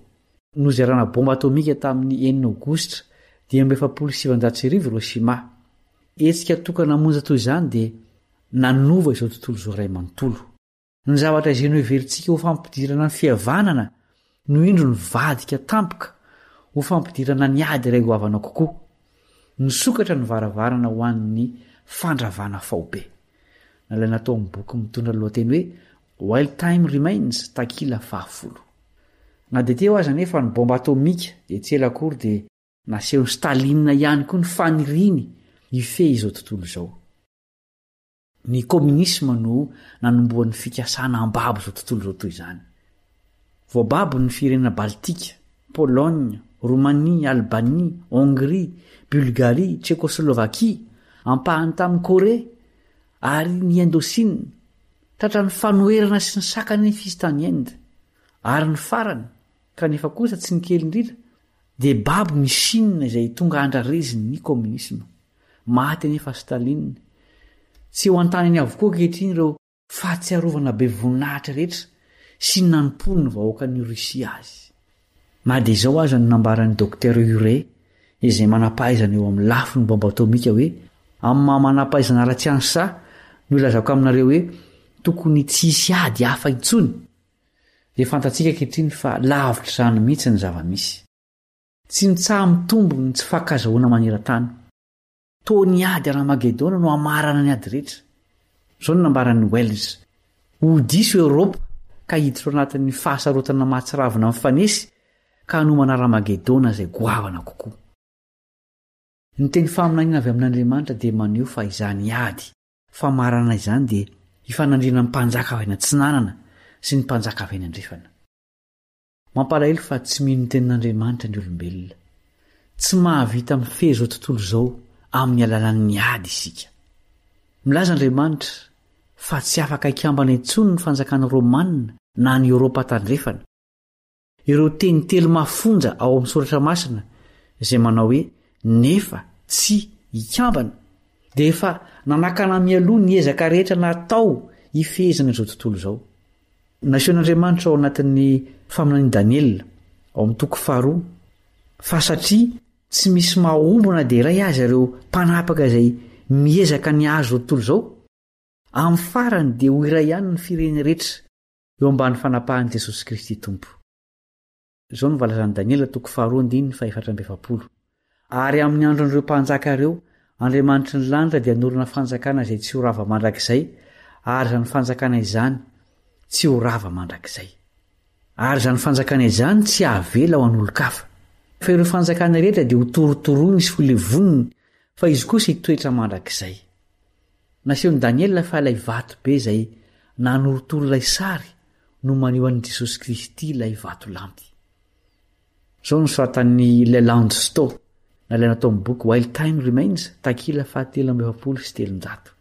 Nozerana bomba atomika tamin'ny 9 Aogositra 1970 Hiroshima. Etsika toka namonjy toy izany dia nanova izao tontolo izao iray manontolo. Ny zavatra izay noheverintsika ho fampidirana ny fihavanana no indro ny vadika tampoka ho fampidirana ny ady iray goavana kokoa. Nisokatra ny varavarana ho an'ny fandravana faobe. Nalaina tao amin'ny boky mitondra lohateny hoe While Time Remains takila 10. Na dia teo aza nefa ny bomba atomika dia tsy ela akory dia nasehon'ny Staline ihany koa ny faniriany hifehy izao tontolo izao. Ny komunisma no nanomboan'ny fikasana ambabo izao tontolo izao toy izany. Voababo ny firenena Baltika, Pologne, Roumanie, Albanie, Hongrie, Bulgarie, Tchécoslovaquie, ampahany tamin'ny Corée ary ny Indochine, tratra ny fanoerana sy ny sakany ny fizitany Inde, ary ny farany kanefa kosa tsy ny kely indrindra dia babo ny Chine izay tonga andrareziny ny communisme. Maty anefa Staline. Tsy ho an-tanany avokoa ankehitriny ireo fahatsiarovana be voninahitra rehetra sy ny nanompoly ny vahoakan'ny Rusia azy. Na dia izao aza no nambaran'ny Dr Urey izay manampahaizana eo amin'ny lafiny bomba atomika hoe amin'ny maha-manampahaizana ara-tsiansa no ilazako aminareo hoe tokony tsisy ady hafa intsony. Dia fantatsika ankehitriny fa lavitra izany mihitsy ny zava-misy. Tsy mitsaha mitombo ny tsy fankazahoana maneran-tany. Tony ady Armagedona no amarana ny ady rehetra. Izao no nambaran'ny Wells. Ho diso Eoropa ka hiditra ao anatin'ny fahasarotana mahatsiravina mifanesy ka hanomana Armagedona izay goavana kokoa. Ny teny faminaniana avy amin'Andriamanitra dia maneho fa izany ady famarana izany dia hifanandriana ny mpanjaka avy any Antsinanana sy ny mpanjaka avy any Andrefana. Mampalahelo fa tsy mino ny tenin'Andriamanitra ny olombelona. Tsy mahavita mifehy izao tontolo izao amin'ny alalan'ny ady isika. Milaza Andriamanitra fa tsy afaka ikambana intsony ny fanjakana Romanina na ny Eoropa tandrefana. Ireo teny telo mafonja ao amin'ny soratra masina izay manao hoe nefa tsy ikambana dia efa nanakana mialoha ny ezaka rehetra natao hifehezana izao tontolo izao. Nasehon'Andriamanitra ao anatin'ny faminanian'i Daniela ao amin'ny toko 2 fa satria tsy misy mahombona dia iray azy ireo mpanapaka izay miezaka ny azo zao tontolo izao, amin'ny farany dia ho iray ihany ny fireny rehetra eo ambany fanapahan'i Jesosy Kristy Tompo. Izao no valazan'i Daniela toko 2:4. Ary amin'ny andron'ireo mpanjaka ireo Andriamanitra ny lanitra dia hanorina fanjakana izay tsy ho rava mandrakizay, ary izany fanjakana izany tsy ho rava mandrakizay. Ary izany fanjakana izany tsy havela ho an'olon-kafa. Fa ireo fanjakana rehetra dia ho torotoroiny sy ho levoniny, fa izy kosa hitoetra mandrakizay. Nasehon'i Daniela fa ilay vato be izay nanorotoro ilay sary no maneho an'i Jesosy Kristy ilay vato lampy. Izao no soratan'ny Leland Sto nalaina tao amin'ny boky While Time Remains takila 770.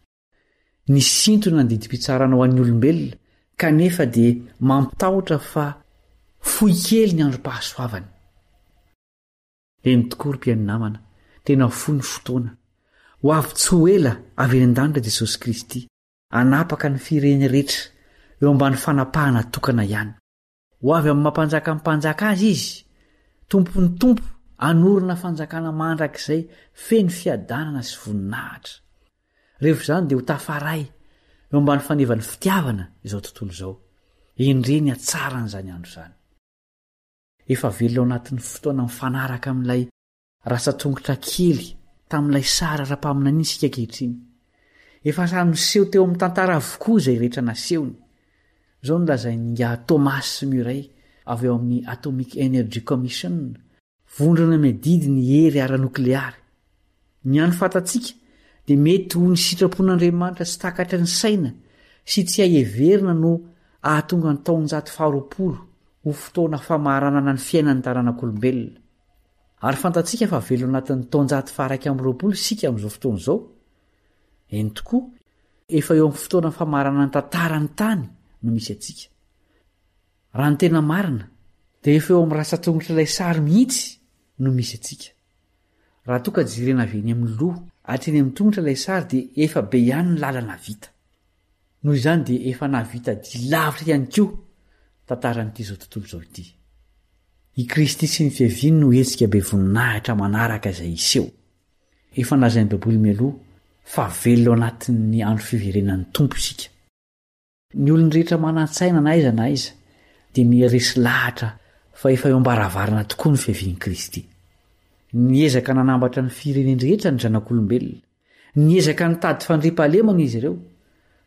Ny sintona ny didi-pitsarana ho an'ny olombelona kanefa dia mampitahotra fa fohy kely ny androm-pahasoavany. Eny tokoa ry namana, tena fohy ny fotoana. Ho avy tsy ho ela avy eny an-danitra Jesosy Kristy anapaka ny fireny rehetra eo ambany fanapahana tokana ihany. Ho avy amin'ny mampanjaka mpanjaka azy izy, tompony tompo anorina fanjakana mandrakizay feno fiadanana sy voninahitra. Rehefa izany dia ho tafaray eo ambany fanevan'ny fitiavana izao tontolo izao. Endreny atsara n'izany andro izany. Efa velona ao anatin'ny fotoana mifanaraka amin'ilay rasa-tongotra kely tamin'ilay sary ara-paminaniana isika ankehitriny. Efa samy niseho teo amin'ny tantara avokoa izay rehetra nasehony. Izao no lazain'ny Thomas Murray avy eo amin'ny Atomic Energy Commission, vondrona medidy ny hery ara-nokleary. Ny any fantatsika dia mety ho ny sitrapon'Andriamanitra sy takatra ny saina sy tsy haheverina no ahatonga ny taonjato 20 ho fotoana famaranana ny fiainan'ny taranak'olombelona. Ary fantatsika fa velo anatin'ny taonjato 120 sika amin'izao fotoana izao. Eny tokoa, efa eo amin'ny fotoana famaranana ny tantarany tany no misy atsika. Raha ny tena marina dia efa eo amin'ny rasa-tongotra ilay sary mihitsy no misy atsika. Raha toka jirena avy eny amin'ny loha hatreny amin'ny tongotra ilay sary dia efa be ihany ny lalana vita. Noho izany dia efa navita dilavitra ihany koa tantaran'ity izao tontolo izao ity. I Kristy sy ny fiaviany no hetsika be voninahitra manaraka izay iseho. Efa nalazain'ny Baiboly mialoha fa velona ao anatin'ny andro fiverenan'ny Tompo isika. Ny olona rehetra manan-tsaina na aiza dia miresy lahatra fa efa eo ambaravarana tokoa ny fiavian'i Kristy. Niezaka nanambatra ny fireneny rehetra ny zanak'olombelona. Niezaka nitady fandriampahalemana izy ireo,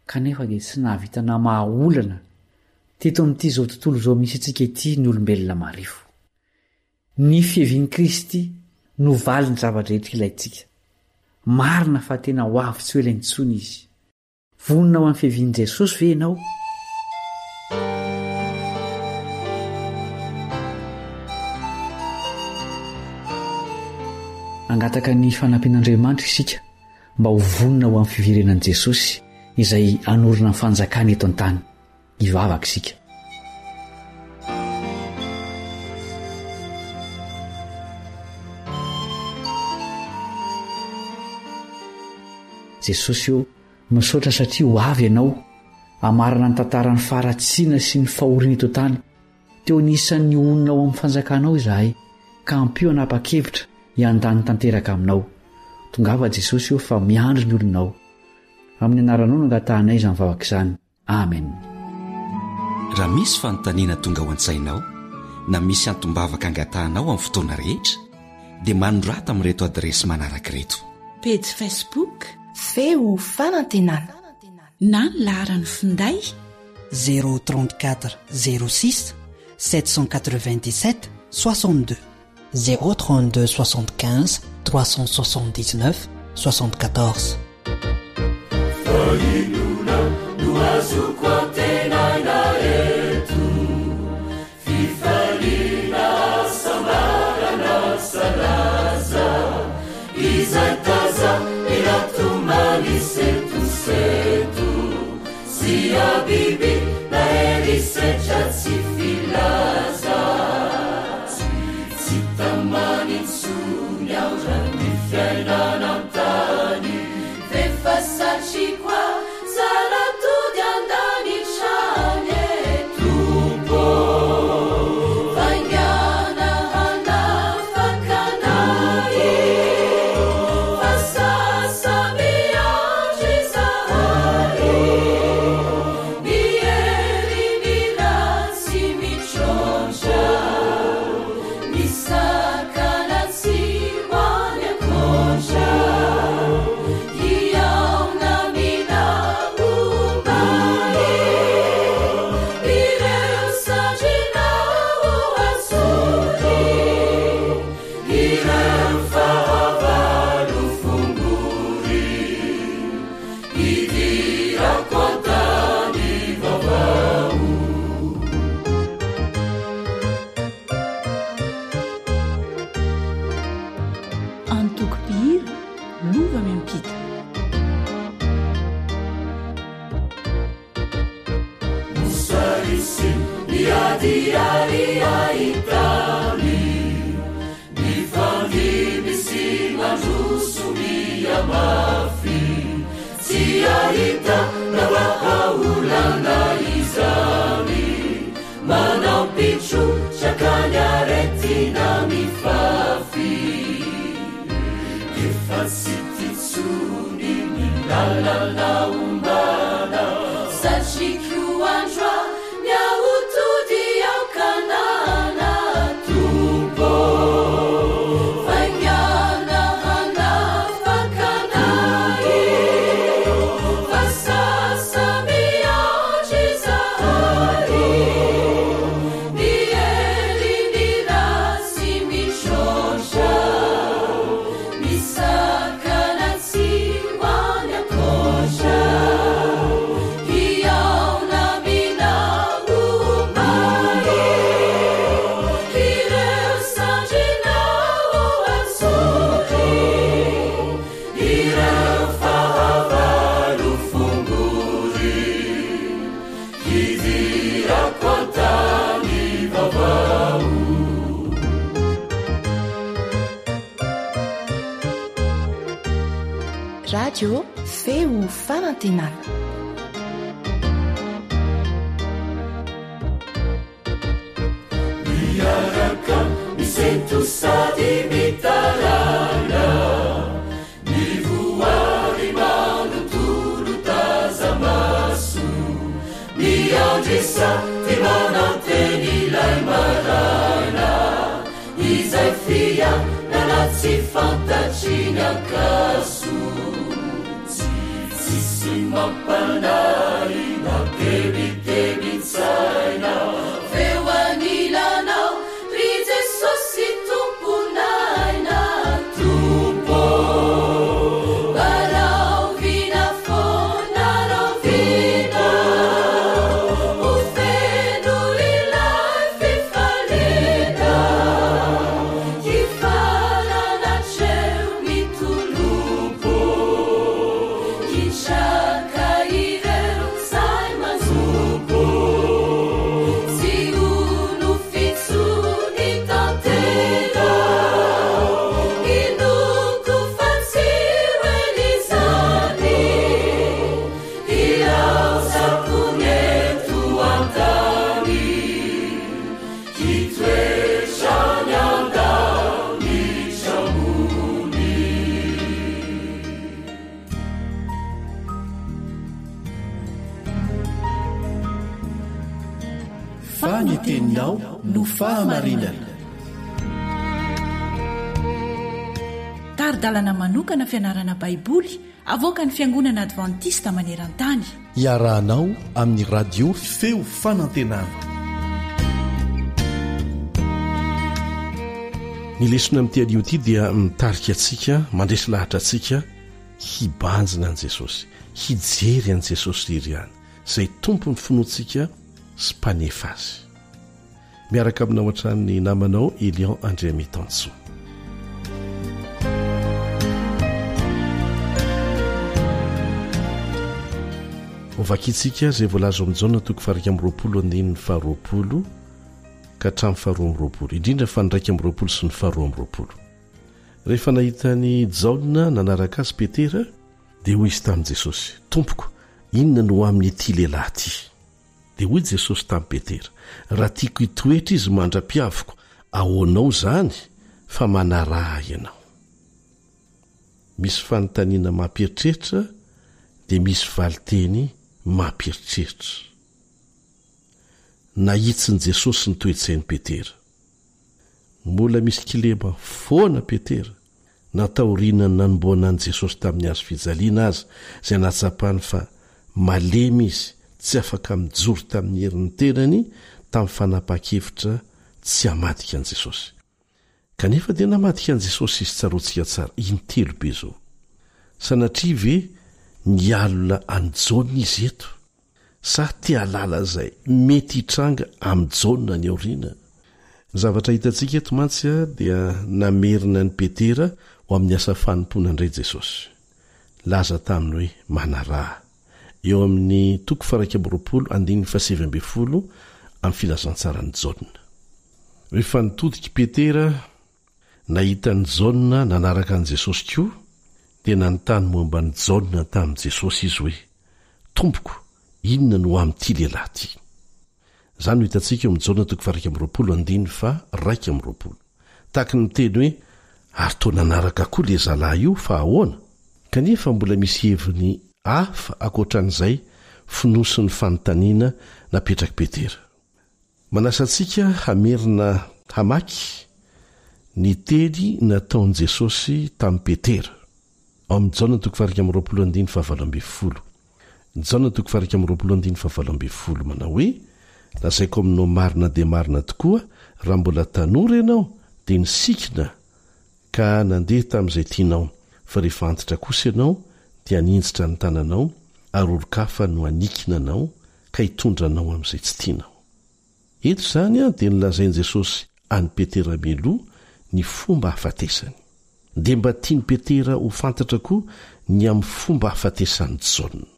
kanefa dia tsy nahavita namahaolana teto amin'ity izao tontolo izao misy antsika ity ny olombelona marifo. Ny fiavian'i Kristy no valy ny zava-drehetra ilayntsika. Marina fa tena ho avy tsy ho ela intsony izy. Vonina ho amin'ny fiavian'i Jesosy ve ianao? angataka ny fanampian'Andriamanitra isika mba ho vonina ho amin'ny fiverenan'i Jesosy izay anorina ny fanjakana eto an-tany. Hivavaka isika. Jesosy io misaotra satria ho avy ianao hamarana ny tantaran'ny faharatsiana sy ny fahoriana eto an-tany. Teo anisan'ny onina ao amin'ny fanjakanao izahay ka ampio hanapa-kevitra hiandany tanteraka aminao. Tongava Jesosy io fa miandry ny olonao. Amin'ny anaranao no angatahanay izany vavaka izany. Amen. Raha misy fanontaniana tonga ao an-tsainao na misy antombavaka angatahanao amin'ny fotoana rehetra dia manondrata amin'ireto adresy manaraka ireto: page Facebook feo fanantenana, na ny laharany finday 034 06 797 62 032 75 379 74. Fahinona no azoko antenaina eto, fifaliana samarana salaza, izay taza iratomany seto sy abiby na erisetra tsy filaza, tsy tamany ntsony ao raha ny fiainana amtany, fefa satry koa zaratody andanitrany etompo, vaingana hanafakanay fa sasa miandry zahay, miery miratsy mitrondra, misakana tsy hoany akondra, iaona mina ombay, ireo sandrinao azory, ireo fahavalo fongory, idirako antany vavao. antokopihira lova miampita. Musarisi miadiari aitani, mifandimi si mandrusu miamafi, si aita na wahaulana izami, manao pichu chakanya retina mifafi, ifasititsuni milalala umbana, sachikiuanjwa miautudi aukanana tumbo, vaingana hanafakanai, fasasa miandry zahay, mieri mirasy mitrondra, misakana tsy hoany akondra, iaona mina ombay, ireo sandrinao azory, ireo fahavalo fongory, idirako antany vavao. radio feo fanantenana. Miaraka misento sady mitarana, mivoary manontolo taza maso, miandrisa ty mananteny ilay marana, izay fia nanatsy fantatriny akaso, tsisy mampanay na tebitebitsaina, feo anilanao ry Jesosy tomponaina tompo, barao vina fonarao vina, ho feno ilay fifalina, hifarana treo teninao no fahamarinana. Taridalana manokana fianarana baiboly avoaka ny Fiangonana Advantista maneran-tany. Iarahanao amin'ny radio feo fanantenana. Ny lesona amin'ity anio ity dia mitarika antsika, mandresy lahatra antsika hibanjina an' Jesosy, hijery an' Jesosy iry ihany, izay tompo ny finoantsika sy mpanefa azy. Miaraka aminao hatrany namanao Elion André Mitanso. Ovakitsika izay voalazo amin'ny jaona toko faharaiky amby roapolo andininy faharoapolo ka hatramin'ny faharoa amby roapolo, indrindra fa ny raiky amby roapolo sy ny faharoa amby roapolo. Rehefa nahitany jaona nanaraka azy Petera dia hoy izy tamin'i Jesosy, tompoko, inona no amin'ny ity lehilahy ity? Dia hoy Jesosy tamin'i Petera, raha tiako hitoetra izy mandra-piaviko, ahoanao zany fa manaraha ianao. Misy fanontaniana mampieritreritra dia misy valiteny mampieritreritra. Nahitsiny Jesosy ny toe-tsain'i Petera. Mbola misy kilema foana Petera, nataoriana nanomboana an' Jesosy tamin'ny hazo fijaliana azy izay nahatsapany fa malemy izy tsy afaka mijoro tamin'ny herin'ny tenany tamin'ny fanapa-kevitra tsy hamadika an' Jesosy. Kanefa dia namadika an' Jesosy izy tsaroantsika tsara, intelo be zao. Sanatria ve nialona anjaonina izy eto, sa tia lala izay mety hitranga amin'jaonina ny aoriana? Ny zavatra hitantsika eto mantsy dia namerina ny Petera ho amin'ny asa fanompona indray Jesosy. Laza taminy hoe manaraha. Eo amin'ny toko faharaiky amby roapolo andininy fahasivy amby folo amin'ny filazantsarany jaonina. Rehefa nitodika Petera nahita ny jaonina nanaraka an' Jesosy koa, dia nanontany momba ny jaonina tamin'i Jesosy izy hoe, tompoko, inona no amin'ity lehilahy ity? Izany no hitantsika eo amin'ny jaonina toko faharaiky amby roapolo andininy fa raiky amby roapolo. Tahaka ny miteny hoe, ary toa nanaraka koa le zalahy io fa ahoana? Kanefa mbola misy heviny hafa ankoatran'izay finosy ny fanontaniana napetraky Petera. Manasa antsika hamerina hamaky ny teny nataon'i Jesosy tamin'i Petera. Ao amin'ny jaonina toko faharaiky amby roapolo andininy fahavalo amby folo. Jaonina toko faharaiky amby roapolo andininy fahavalo amby folo manao hoe, lazaiko aminao marina dia marina tokoa, raha mbola tanora ianao dia nisikina ka nandeha tamin'izay tianao, fa rehefa antitra kosa ianao dia ninjitra ny tananao, ary olo-kafa no anikina anao ka hitondranao amin'izay tsy tianao. Eto izany dia nilazain'i Jesosy any Petera mialoha ny fomba hafatesany. Dia mba tiany Petera ho fantatra koa ny amin'ny fomba hafatesany jaonina.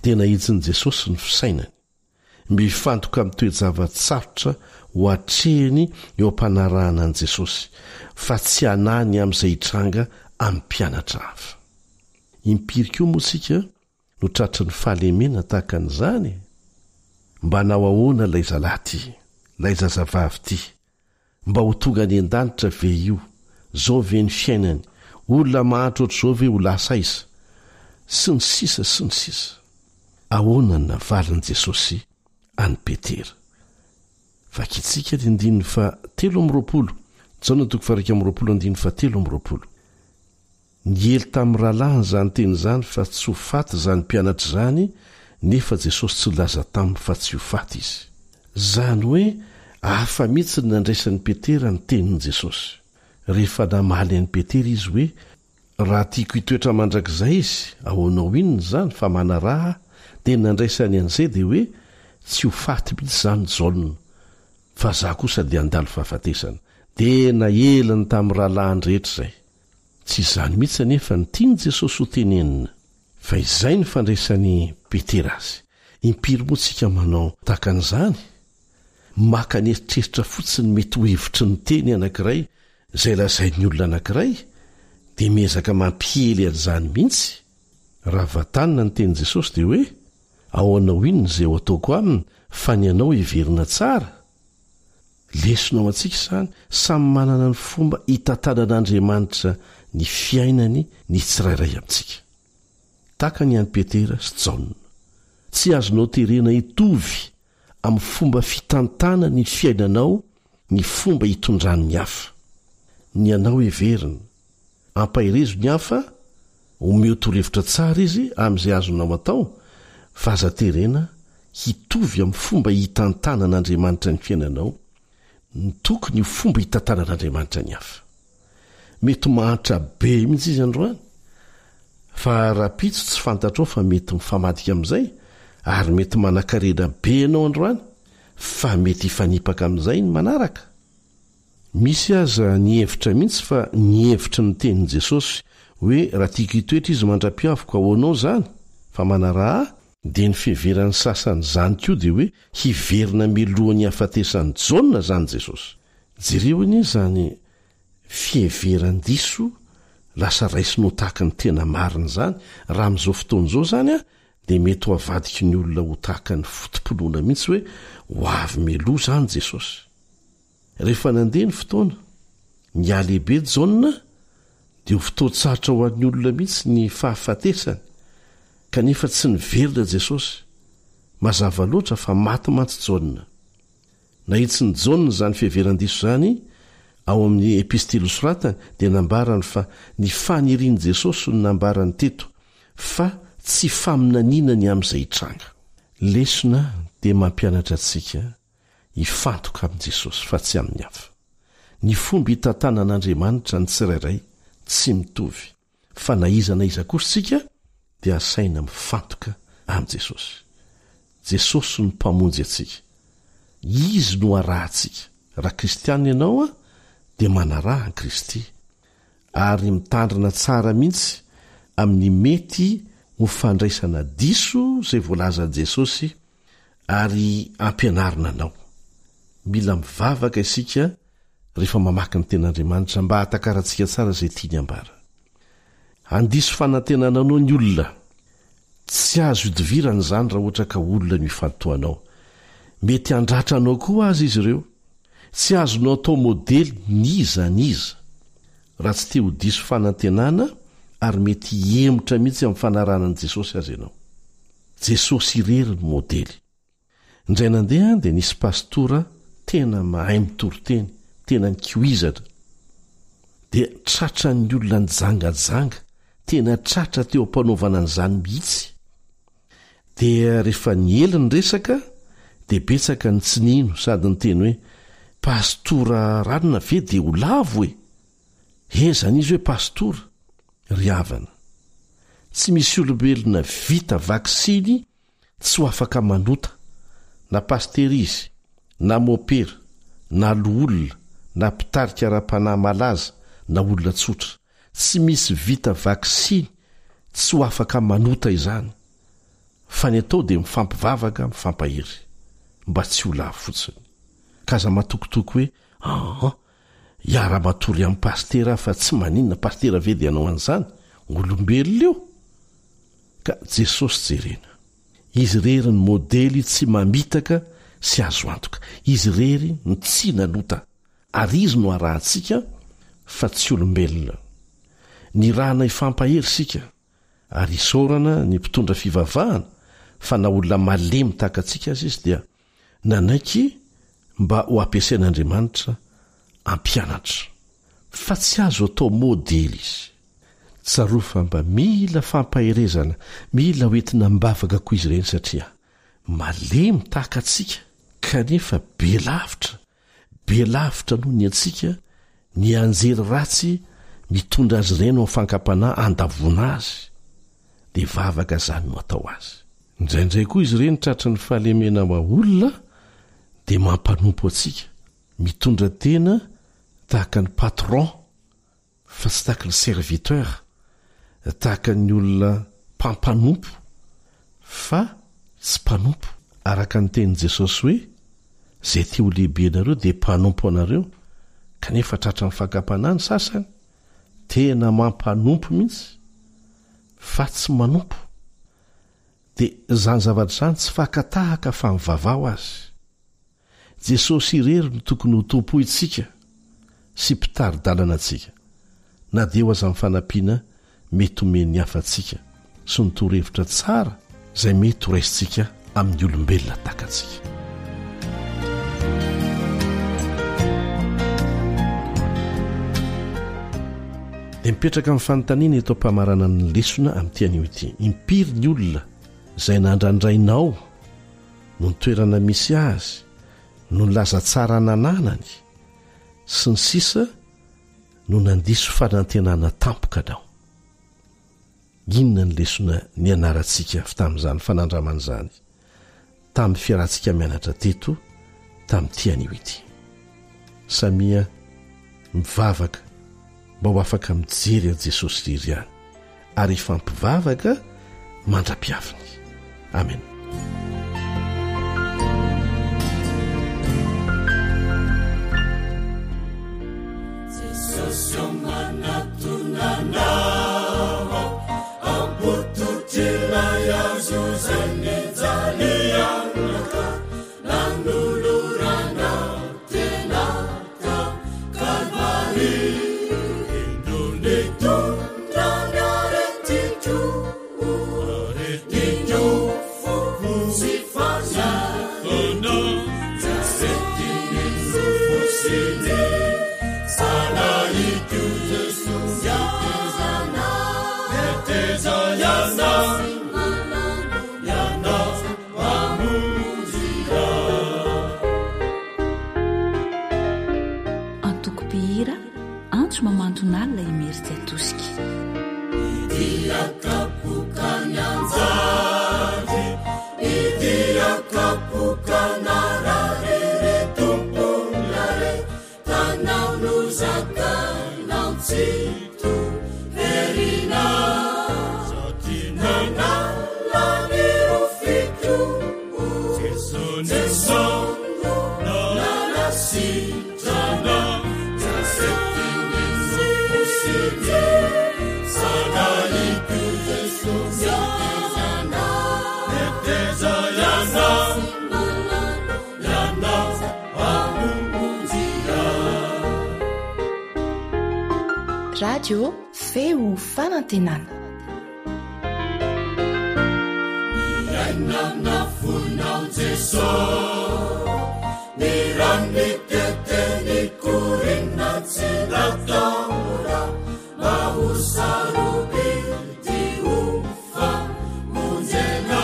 Dia nahitsiny Jesosy ny fisainany, mifantoka amin'ny toe-javatsarotra ho hatrehany eo ampanarahana an' Jesosy, fa tsy hanany amin'izay hitranga amin'ny mpianatra hafa. Impiry koa moa isika no tratry ny fahalemena tahaka an'izany. Mba hanao ahoana ilay zalahy ity, ilay zazavavy ity, mba ho tonga ny an-danitra ve io, zao ve ny fiainany, olona mahantra ohatr'izao ve ho lasa iza, sy ny sisa sy ny sisa. Ahoana ny navalin'i Jesosy any Petera. Vakitsika ny andininy fa telo amby roapolo, jaonina toko faharaiky amby roapolo andininy fa telo amby roapolo. Niely tamin'ny rahalahy izany teny izany fa tsy ho faty izany mpianatra izany, nefa Jesosy tsy laza taminy fa tsy ho faty izy. Izany hoe hafa mihitsy ny nandraisan'ny Petera ny tenin'i Jesosy. Rehefa namaly an'i Petera izy hoe, raha tiako hitoetra mandrakizay izy, ahoanao inona izany fa manaraha, dia nandraisany an'izay dia hoe, tsy ho faty mihitsy izany jaonina, fa za kosa dia handalo fahafatesana. Dia nahelany tamin'ny rahalahy rehetra izay. Tsy izany mihitsy anefa ny tiany Jesosy ho tenenina, fa izay ny fandraisany Petera azy. Impiry moa tsika manao tahaka an'izany? Maka ny eritreritra fotsiny mety ho hevitry ny teny anankiray izay lazain'ny olona anankiray, dia miezaka mampiely an'izany mihitsy. Raha vatanina ny teny Jesosy dia hoe, ahoanao inona izay ho ataoko aminy fa ny anao heverina tsara? Lesonao antsika izany, samy manana ny fomba hitantanan'Andriamanitra ny fiainany ny tsirairay amintsika. Tahaka ny an'i Petera sy jaonina, tsy azonao terena hitovy amin'ny fomba fitantana ny fiainanao ny fomba hitondrany ny hafa. Ny anao heverina ampahirezo ny hafa omeo torevitra tsara izy amin'izay azonao atao fa aza terena hitovy amin'ny fomba hitantanan'Andriamanitra ny fiainanao ny tokony fomba hitantanan'Andriamanitra ny hafa. Mety mahantra be mihitsy izy androany fa rapitso tsy fantatrao fa mety mifamadika amin'izay ary mety manakarena be ianao androany fa mety hifanipaka amin'izay ny manaraka. Misy aza ny hevitra mihitsy fa ny hevitry ny tenin'i Jesosy hoe raha tiako hitoetra izy mandra-piavoko ahoanao zany fa manaraha dia ny fiheveran'ny sasany zany koa dia hoe hiverina milohan'ny hafatesany jaona zany Jesosy. Jereo iny zany fiheveran-diso lasa raisinao tahaka ny tena marina zany raha amin'izao fotoan'izao zany a dia mety ho avadiky ny olona ho tahaka ny fotompoloana mihitsy hoe ho avy meloa zany Jesosy. Rehefa nandeha ny fotoana ny alehibe jaona dia ho fotoan-tsarotra ho an'ny olona mihitsy ny fahafatesany kanefa tsy niverina Jesosy. Mazava loatra fa maty mantsy jaona. Nahitsy ny jaona zany fiheveran-diso zany ao amin'ny epistily soratany dia nambarany fa ny fanirian'i Jesosy no nambarany teto fa tsy faminaninany amin'izay hitranga. Lesona dia mampianatra antsika hifantoka amin'i Jesosy fa tsy amin'ny hafa. Ny fomba hitantanan'Andriamanitra ny tsirairay tsy mitovy fa na iza kosa isika dia asaina mifantoka amin'i Jesosy. Jesosy no mpamonjy antsika. Izy no arahantsika. Raha kristianina ianao a dia manaraha ny Kristy ary mitandrina tsara mihitsy amin'ny mety ho fandraisana diso izay voalazan'i Jesosy ary ampianarina anao. Mila mivavaka isika rehefa mamaky ny ten'Andriamanitra mba hatakarantsika tsara izay tiany ambara. Handiso fanantenananao ny olona. Tsy azo idivirana izany raha ohatra ka olona no hifantohanao. Mety handratra anao koa azy izy ireo. Tsy azonao atao modely niza. Raha tsy te ho diso fanantenana ary mety hiemotra mihitsy amin'ny fanaranan'i Jesosy azy ianao. Jesosy irery ny modely. Indray nandeha dia nisy pastora tena mahay mitoriteny, tena nikoizatra. Dia tratra ny olona nijangajanga, tena tratra teo ampanaovana an'izany mihitsy. Dia rehefa niely ny resaka dia betsaka ny tsinino sady ny teny hoe pastora ranona ve dia ho lavo e? Ezany izy hoe pastora ry havana. Tsy misy olombelona vita vaksiny tsy ho afaka manota na pastery izy, na mopera, na loolona, na mpitarika ara-panahy malaza, na olona tsotra. Tsy misy vita vaksiny tsy ho afaka manota izany. Fa ny atao dia mifampivavaka, mifampahery mba tsy ho lavo fotsiny. Kaza matokotoko hoe iara-matory amin'ny pastera fa tsy maninona pastera ve dia anao an'izany? Olombelona io. Ka Jesosy jerena. Izy rery ny modely tsy mamitaka sy azo antoka. Izy rery ny tsy nanota ary izy no arahantsika fa tsy olombelona. Ny rahana ifampahery sika ary isaorana ny mpitondra fivavahana fa na olona malemy tahaka antsika azy izy dia nanaiky mba ho ampiasain'Andriamanitra ampianatra fa tsy azo atao modely izy. Tsaroa fa mba mila fampaherezana, mila hoentina mbavaka koa izy ireny satria malemy tahaka antsika kanefa be lavitra noho ny antsika ny anjery ratsy mitondra azy ireny ao fankampanahy andavona azy dia vavaka zany no atao azy. Indraindray koa izy ireny tratra ny fahalemena olona dia mampanompo antsika mitondra tena tahaka ny patron fa tsy tahaka ny serviteur, tahaka ny olona mpampanompo fa tsy mpanompo. Araka ny tenin'i Jesosy hoe izay te ho lehibe nareo dia mpanompo anareo kanefa tratra ny fankampanahy ny sasany tena mampanompo mihitsy fa tsy manompo. Dia zany zavatra zany tsy fakatahaka fa mivavao azy. Jesosy irery no tokony ho tompoitsika sy mpitari-dalana antsika na dia ho aza amin'ny fanampiana mety homen'ny hafantsika sy ny torohevitra tsara izay mety ho raisintsika amin'ny olombelona takantsika. dia mipetraka amin'ny fanontaniana eto ampamarana ny lesona amin'nytian'io ity. impiry ny olona izay nandrandrainao no nytoerana misy azy no nylaza tsara nananany sy ny sisa no nandiso fanantenana tampoka anao. inona ny lesona ny anarantsika tamin'izany fanandraman'izany tamin'ny fiarantsika mianatra teto tamin'nytian'io ity. samia mivavaka mba ho afaka mijery an' jesosy riry ihany ary ifampivavaka mandra-piaviny. amen. antoko-pihira antso mamantona ilay imeritsy atosika. idiakapokany anjady idiakapokana rarere tomponare tanaunozakanancito herina satinana lanirofito cesono nanasitana jasetinizufusiti sadaitu Jesus yana eteza yana yana amungunzia. radio feo fanantenana. iainana fonao Jeso mirany teteny korina tsy nataora mahosaroby ty ofa monjena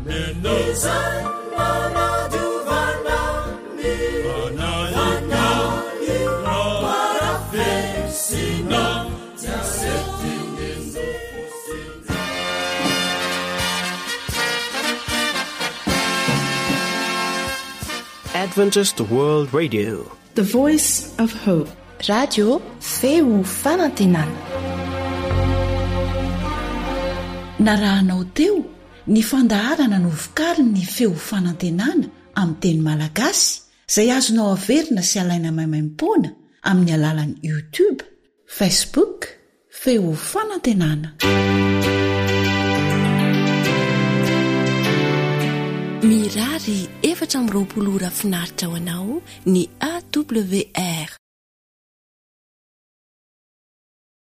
menezay manadiovanany vanayany parafesina jasetininy Adventist World Radio, the voice of hope. radio feo fanantenana. narahanao teo ny fandaharana no vokariny ny feo fanantenana amin'ny teny malagasy izay azonao averina sy alaina maimaimpoana amin'ny alalan'ny YouTube, Facebook, feo fanantenana. mirary 4 ora finaritra ho anao ny AWR